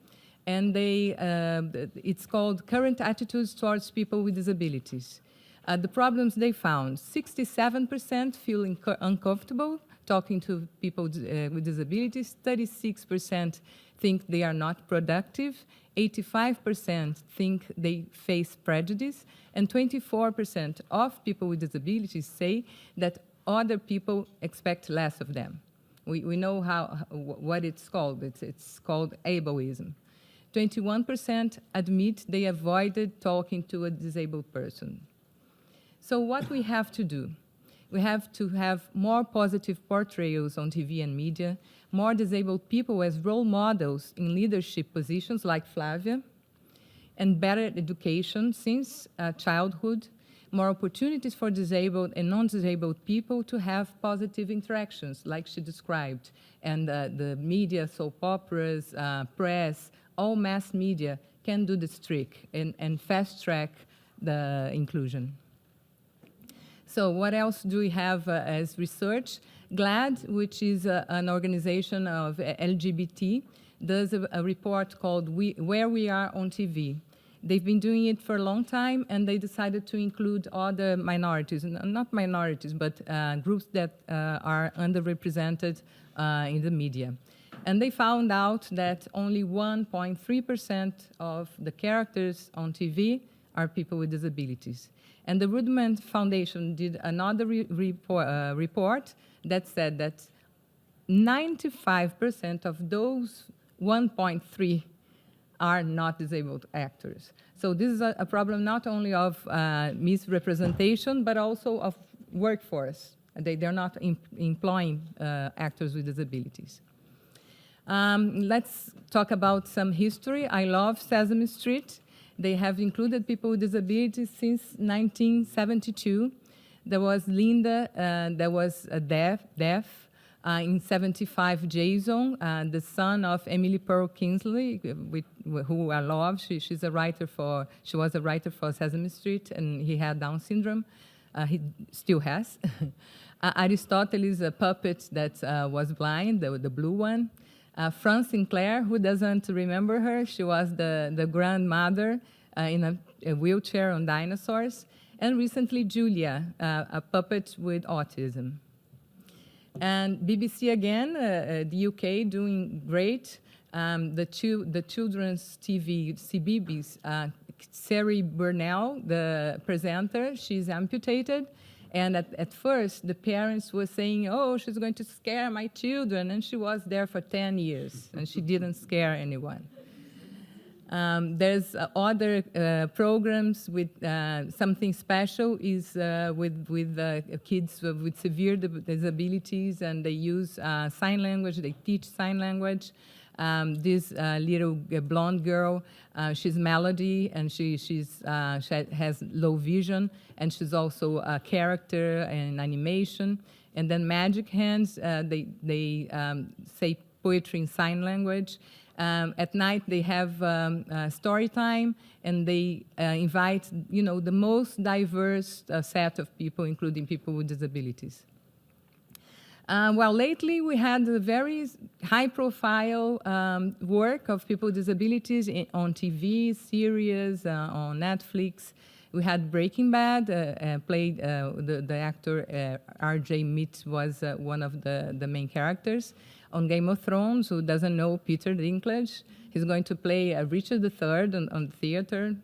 [SPEAKER 5] And it's called Current Attitudes Towards People with Disabilities. The problems they found, 67% feel uncomfortable talking to people with disabilities, 36% think they are not productive, 85% think they face prejudice, and 24% of people with disabilities say that other people expect less of them. We know what it's called. It's called ableism. 21% admit they avoided talking to a disabled person. So what we have to do? We have to have more positive portrayals on TV and media, more disabled people as role models in leadership positions like Flavia, and better education since childhood, more opportunities for disabled and non-disabled people to have positive interactions like she described, and the media, soap operas, press, all mass media can do this trick and fast-track the inclusion. So what else do we have as research? GLAD, which is an organization of LGBT, does a report called Where We Are on TV. They've been doing it for a long time, and they decided to include other minorities, not minorities, but groups that are underrepresented in the media. And they found out that only 1.3% of the characters on TV are people with disabilities. And the Rudman Foundation did another report that said that 95% of those 1.3 are not disabled actors. So this is a problem not only of misrepresentation, but also of workforce. They're not employing actors with disabilities. Let's talk about some history. I love Sesame Street. They have included people with disabilities since 1972. There was Linda, there was deaf. In 75, Jason, the son of Emily Pearl Kingsley, who I love. She was a writer for Sesame Street, and he had Down syndrome. He still has. Aristotle is a puppet that was blind, the blue one. Fran Sinclair, who doesn't remember her? She was the grandmother in a wheelchair on Dinosaurs. And recently, Julia, a puppet with autism. And BBC again, the UK doing great. The children's TV, CBeebies, Sari Burnell, the presenter, she's amputated. And at first, the parents were saying, oh, she's going to scare my children. And she was there for 10 years, and she didn't scare anyone. There's other programs with something special is with kids with severe disabilities, and they use sign language, they teach sign language. This little blonde girl, she's Melody, and she has low vision, and she's also a character and animation. And then Magic Hands, they say poetry in sign language. At night they have story time, and they invite the most diverse set of people, including people with disabilities. Well, lately we had a very high-profile work of people with disabilities on TV, series, on Netflix. We had Breaking Bad, played the actor R.J. Mead was one of the main characters. On Game of Thrones, who doesn't know Peter Dinklage, he's going to play Richard III on theater.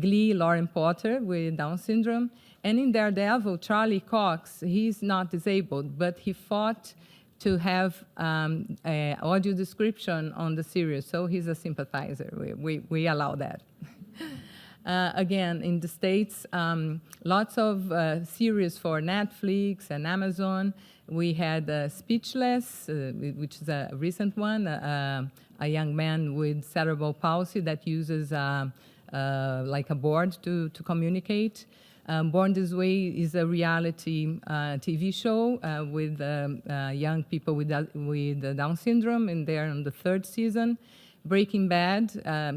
[SPEAKER 5] Glee, Lauren Potter with Down syndrome. And in Daredevil, Charlie Cox, he's not disabled, but he fought to have audio description on the series, so he's a sympathizer. We allow that. Again, in the States, lots of series for Netflix and Amazon. We had Speechless, which is a recent one, a young man with cerebral palsy that uses like a board to communicate. Born This Way is a reality TV show with young people with Down syndrome, and they're on the 3rd season. Breaking Bad,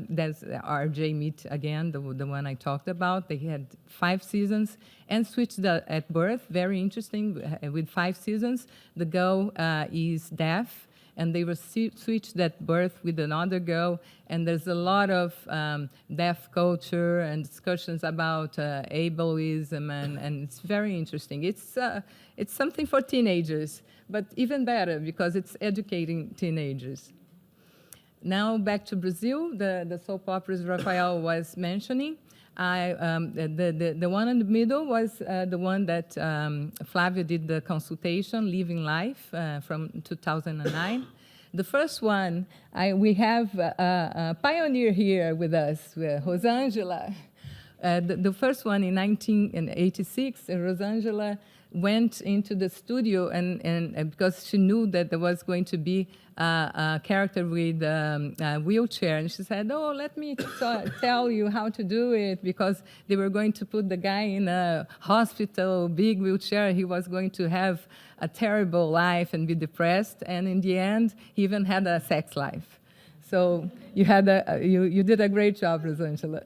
[SPEAKER 5] that's RJ Meet again, the one I talked about. They had 5 seasons. And Switched at Birth, very interesting, with 5 seasons. The girl is deaf, and they were switched at birth with another girl. And there's a lot of deaf culture and discussions about ableism, and it's very interesting. It's something for teenagers, but even better because it's educating teenagers. Now back to Brazil, the soap operas Rafael was mentioning. The one in the middle was the one that Flávia did the consultation, Living Life, from 2009. The first one, we have a pioneer here with us, Rosângela. The first one in 1986, Rosângela went into the studio and because she knew that there was going to be a character with a wheelchair, and she said, "Oh, let me tell you how to do it," because they were going to put the guy in a hospital, big wheelchair. He was going to have a terrible life and be depressed, and in the end, he even had a sex life. So you did a great job, Rosângela.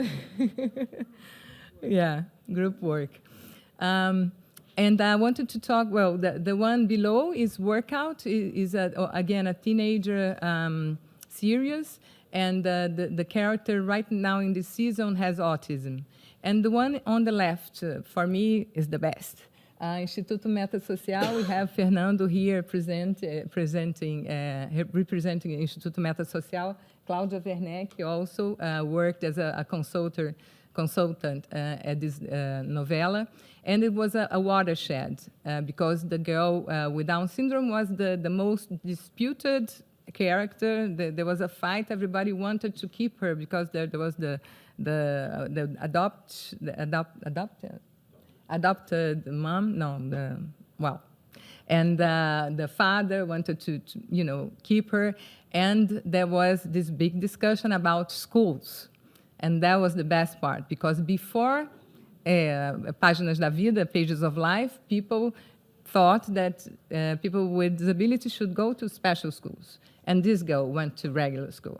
[SPEAKER 5] Yeah, group work. And I wanted to talk, well, the one below is Workout, is again a teenager series, and the character right now in this season has autism. And the one on the left, for me, is the best. Instituto Meta Social, we have Fernando here representing Instituto Meta Social. Claudia Werneck also worked as a consultant at this novella. And it was a watershed because the girl with Down syndrome was the most disputed character. There was a fight. Everybody wanted to keep her because there was the adopted mom. No, and the father wanted to keep her. And there was this big discussion about schools. And that was the best part, because before Páginas da Vida, Pages of Life, people thought that people with disabilities should go to special schools. And this girl went to regular school.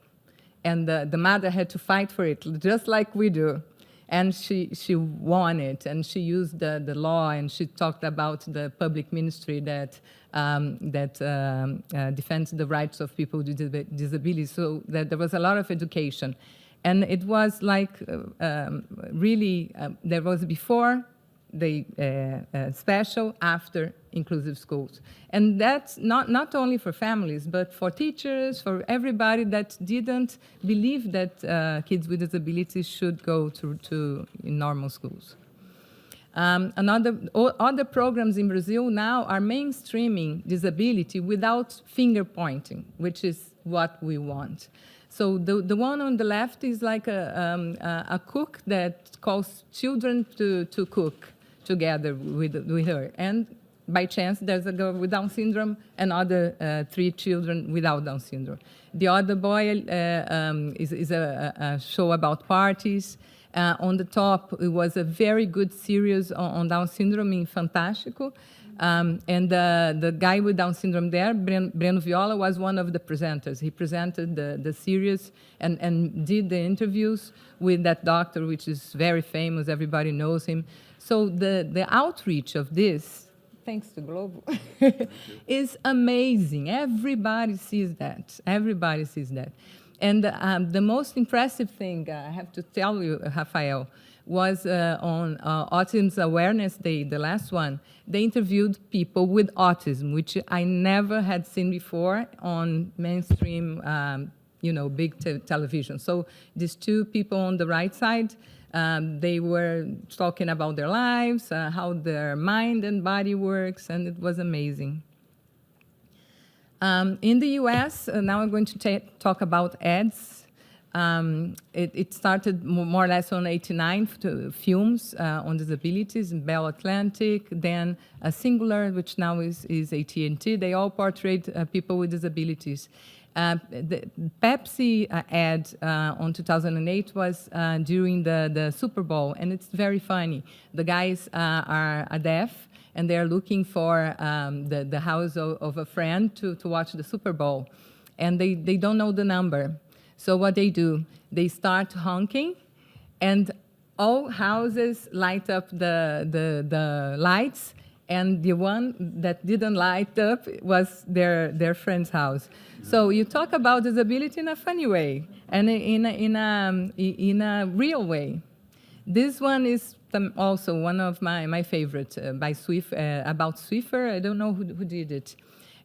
[SPEAKER 5] And the mother had to fight for it, just like we do. And she won it, and she used the law, and she talked about the public ministry that defends the rights of people with disabilities, so that there was a lot of education. And it was like really, there was before the special, after inclusive schools. And that's not only for families, but for teachers, for everybody that didn't believe that kids with disabilities should go to normal schools. Other programs in Brazil now are mainstreaming disability without finger pointing, which is what we want. So the one on the left is like a cook that calls children to cook together with her. And by chance, there's a girl with Down syndrome and other 3 children without Down syndrome. The other boy is a show about parties. On the top, it was a very good series on Down syndrome in Fantástico. And the guy with Down syndrome there, Breno Viola, was one of the presenters. He presented the series and did the interviews with that doctor, which is very famous. Everybody knows him. So the outreach of this, thanks to Globo, is amazing. Everybody sees that. Everybody sees that. And the most impressive thing, I have to tell you, Rafael, was on Autism Awareness Day, the last one. They interviewed people with autism, which I never had seen before on mainstream, big television. So these 2 people on the right side, they were talking about their lives, how their mind and body works, and it was amazing. In the US, now I'm going to talk about ads. It started more or less on 89 films on disabilities, Bell Atlantic, then Singular, which now is AT&T. They all portrayed people with disabilities. The Pepsi ad on 2008 was during the Super Bowl, and it's very funny. The guys are deaf, and they're looking for the house of a friend to watch the Super Bowl, and they don't know the number. So what they do, they start honking, and all houses light up the lights, and the one that didn't light up was their friend's house. So you talk about disability in a funny way, and in a real way. This one is also one of my favorites by about Swiffer. I don't know who did it.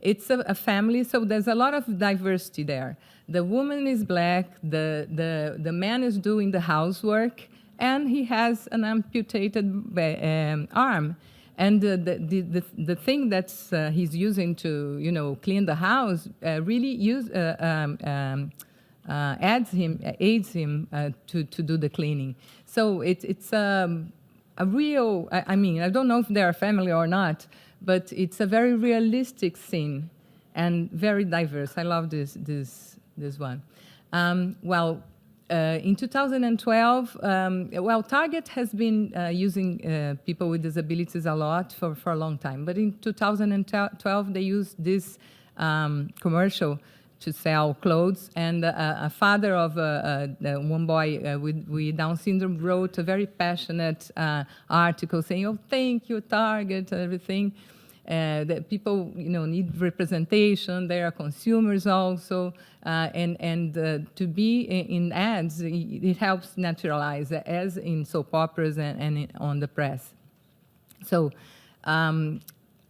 [SPEAKER 5] It's a family, so there's a lot of diversity there. The woman is black, the man is doing the housework, and he has an amputated arm. And the thing that he's using to clean the house really aids him to do the cleaning. So it's a real. I mean, I don't know if they're a family or not, but it's a very realistic scene and very diverse. I love this one. In 2012, Target has been using people with disabilities a lot for a long time. But in 2012, they used this commercial to sell clothes. And a father of one boy with Down syndrome wrote a very passionate article saying, "Oh, thank you, Target," everything. That people, need representation. They are consumers also, and to be in ads, it helps naturalize, as in soap operas and on the press. So,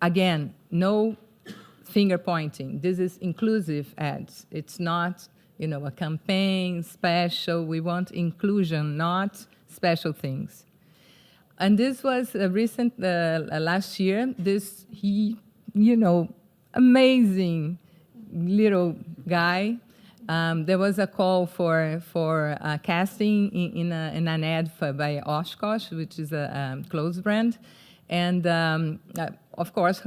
[SPEAKER 5] again, no finger pointing. This is inclusive ads. It's not, a campaign special. We want inclusion, not special things. And this was a recent, last year, amazing little guy. There was a call for casting in an ad by OHCHR, which is a clothes brand. And of course,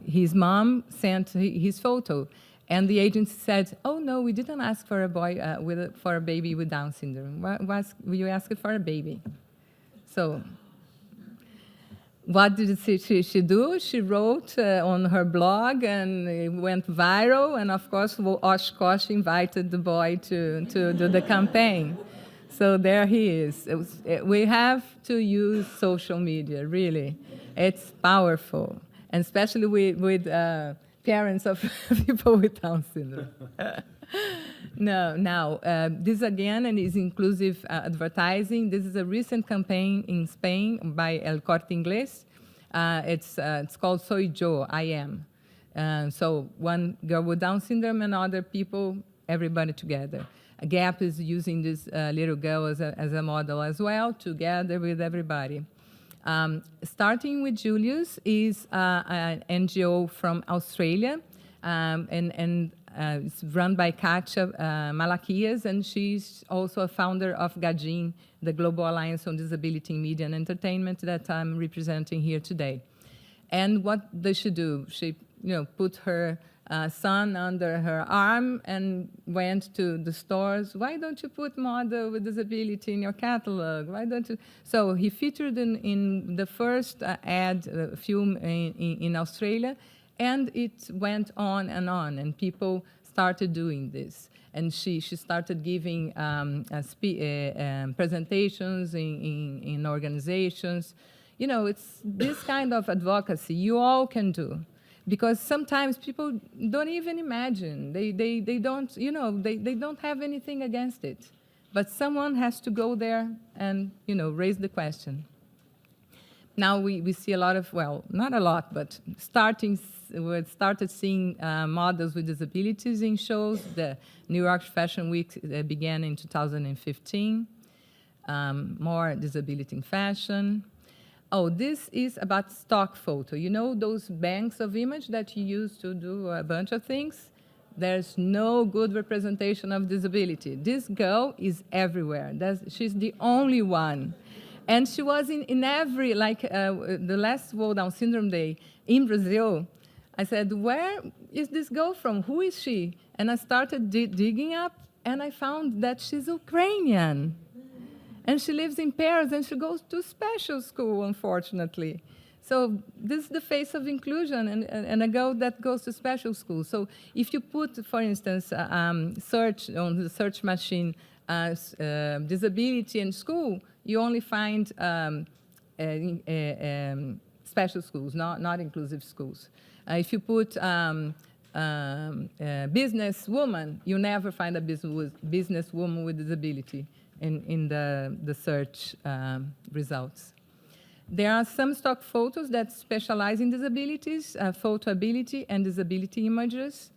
[SPEAKER 5] his mom sent his photo. And the agency said, "Oh, no, we didn't ask for a boy, for a baby with Down syndrome. We asked for a baby." So what did she do? She wrote on her blog, and it went viral. And of course, OHCHR invited the boy to do the campaign. So there he is. We have to use social media, really. It's powerful, and especially with parents of people with Down syndrome. Now, this again is inclusive advertising. This is a recent campaign in Spain by El Corte Inglés. It's called Soy Yo, I Am. So one girl with Down syndrome and other people, everybody together. Gap is using this little girl as a model as well, together with everybody. Starting with Julius is an NGO from Australia, and it's run by Katia Malakias, and she's also a founder of GADIM, the Global Alliance on Disability in Media and Entertainment that I'm representing here today. And what does she do? She, put her son under her arm and went to the stores. "Why don't you put model with disability in your catalog? Why don't you?" So he featured in the first ad film in Australia. And it went on, and people started doing this. And she started giving presentations in organizations. It's this kind of advocacy you all can do. Because sometimes people don't even imagine. They don't, they don't have anything against it. But someone has to go there and, raise the question. Now we see a lot of, not a lot, but we started seeing models with disabilities in shows. The New York Fashion Week began in 2015. More disability in fashion. Oh, this is about stock photo. Those banks of image that you use to do a bunch of things? There's no good representation of disability. This girl is everywhere. She's the only one. And she was in every, the last World Down Syndrome Day in Brazil. I said, "Where is this girl from? Who is she?" And I started digging up, and I found that she's Ukrainian. And she lives in Paris, and she goes to special school, unfortunately. So this is the face of inclusion, and a girl that goes to special school. So if you put, for instance, search on the search machine, disability and school, you only find special schools, not inclusive schools. If you put business woman, you never find a business woman with disability in the search results. There are some stock photos that specialize in disabilities, photoability and disability images.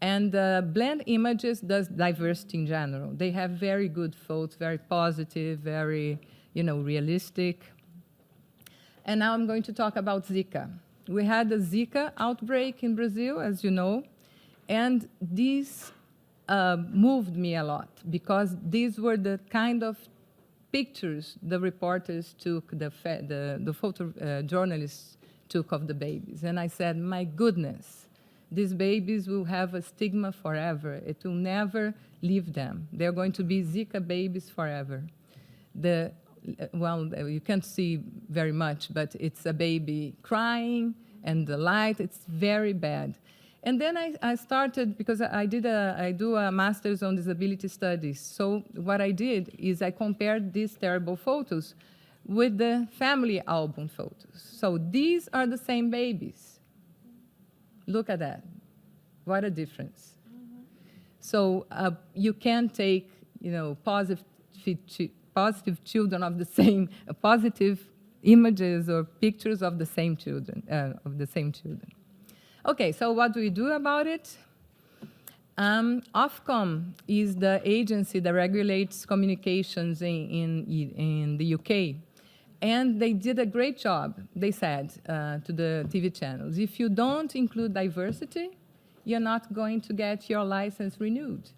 [SPEAKER 5] And blend images does diversity in general. They have very good photos, very positive, very, realistic. And now I'm going to talk about Zika. We had a Zika outbreak in Brazil, as you know, and these moved me a lot because these were the kind of pictures the reporters took, the photojournalists took of the babies. And I said, my goodness, these babies will have a stigma forever. It will never leave them. They're going to be Zika babies forever. Well, you can't see very much, but it's a baby crying and the light, it's very bad. And then I started, because I do a master's on disability studies. So what I did is I compared these terrible photos with the family album photos. So these are the same babies. Look at that. What a difference. So you can take, positive children of the same, positive images or pictures of the same children, Okay, so what do we do about it? Ofcom is the agency that regulates communications in the UK. And they did a great job, they said, to the TV channels. If you don't include diversity, you're not going to get your license renewed.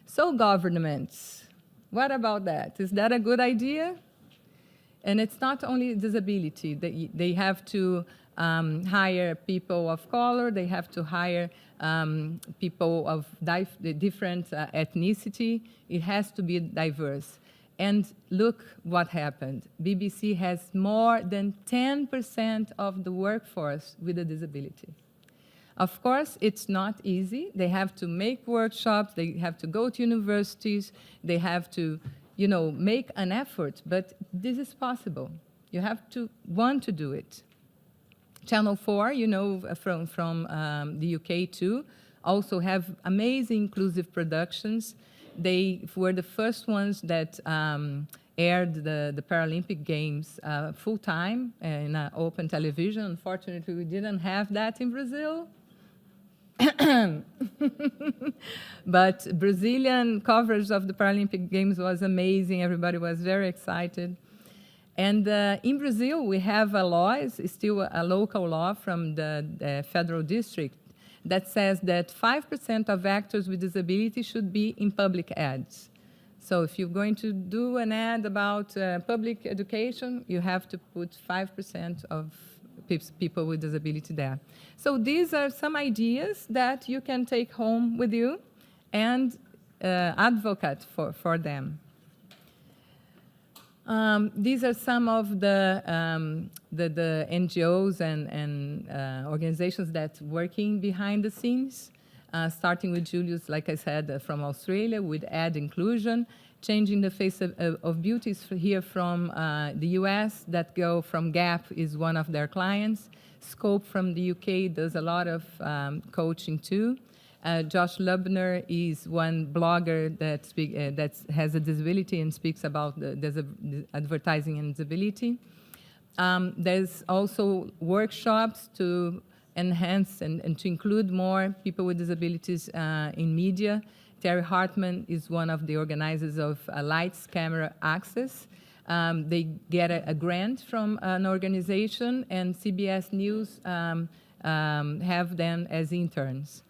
[SPEAKER 5] So governments, what about that? Is that a good idea? And it's not only disability. They have to hire people of color. They have to hire people of different ethnicity. It has to be diverse. And look what happened. BBC has more than 10% of the workforce with a disability. Of course, it's not easy. They have to make workshops. They have to go to universities. They have to, make an effort. But this is possible. You have to want to do it. Channel 4, from the UK too, also have amazing inclusive productions. They were the first ones that aired the Paralympic Games full-time in open television. Unfortunately, we didn't have that in Brazil. But Brazilian coverage of the Paralympic Games was amazing. Everybody was very excited. And in Brazil, we have a law, it's still a local law from the federal district, that says that 5% of actors with disability should be in public ads. So if you're going to do an ad about public education, you have to put 5% of people with disability there. So these are some ideas that you can take home with you and advocate for them. These are some of the NGOs and organizations that working behind the scenes, starting with Julius, like I said, from Australia, with Ad Inclusion, Changing the Face of Beauty is here from the US, that girl from Gap is one of their clients. Scope from the UK does a lot of coaching too. Josh Lubner is one blogger that has a disability and speaks about the advertising and disability. There's also workshops to enhance and to include more people with disabilities in media. Terry Hartman is one of the organizers of Lights, Camera, Access. They get a grant from an organization, and CBS News have them as interns.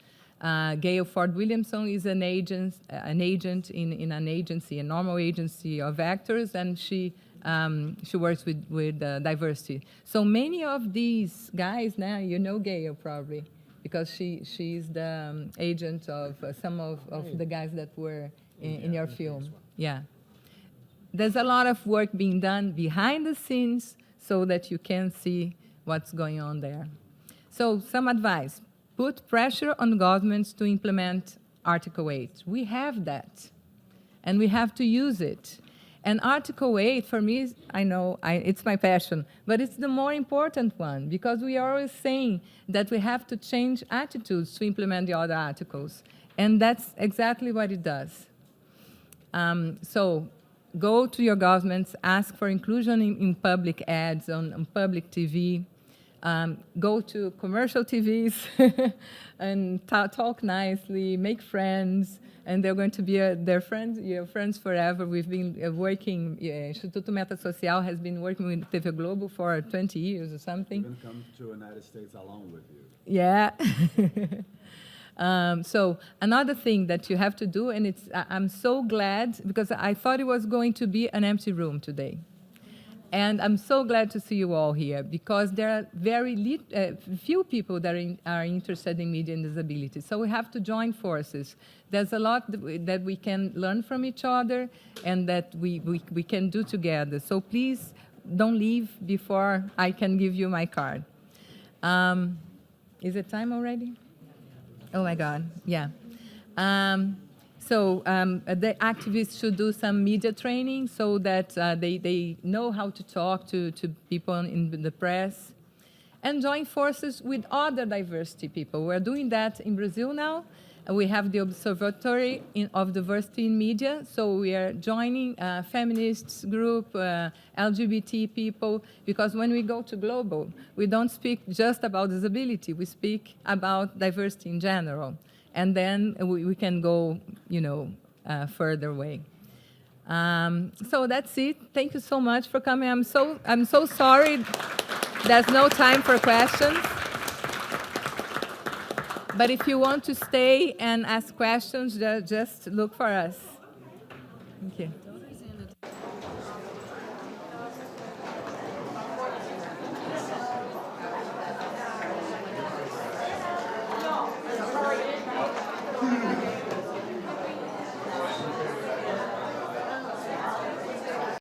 [SPEAKER 5] Gail Ford Williamson is an agent in an agency, a normal agency of actors, and she works with diversity. So many of these guys now, Gail probably, because she's the agent of some of the guys that were in your film. Yeah. There's a lot of work being done behind the scenes so that you can see what's going on there. So some advice. Put pressure on governments to implement Article 8. We have that, and we have to use it. And Article 8, for me, I know it's my passion, but it's the more important one, because we are always saying that we have to change attitudes to implement the other articles. And that's exactly what it does. So go to your governments, ask for inclusion in public ads, on public TV, go to commercial TVs and talk nicely, make friends, and they're going to be your friends forever. We've been working, Instituto Meta Social has been working with TV Globo for 20 years or something.
[SPEAKER 18] Even come to the United States along with you.
[SPEAKER 5] Yeah. So another thing that you have to do, and I'm so glad, because I thought it was going to be an empty room today. And I'm so glad to see you all here, because there are very few people that are interested in media and disability. So we have to join forces. There's a lot that we can learn from each other and that we can do together. So please don't leave before I can give you my card. Is it time already? Oh my God, yeah. So the activists should do some media training so that they know how to talk to people in the press, and join forces with other diversity people. We're doing that in Brazil now. We have the Observatory of Diversity in Media, so we are joining feminists group, LGBT people, because when we go to global, we don't speak just about disability, we speak about diversity in general. And then we can go, further away. So that's it. Thank you so much for coming. I'm so sorry there's no time for questions. But if you want to stay and ask questions, just look for us. Thank you.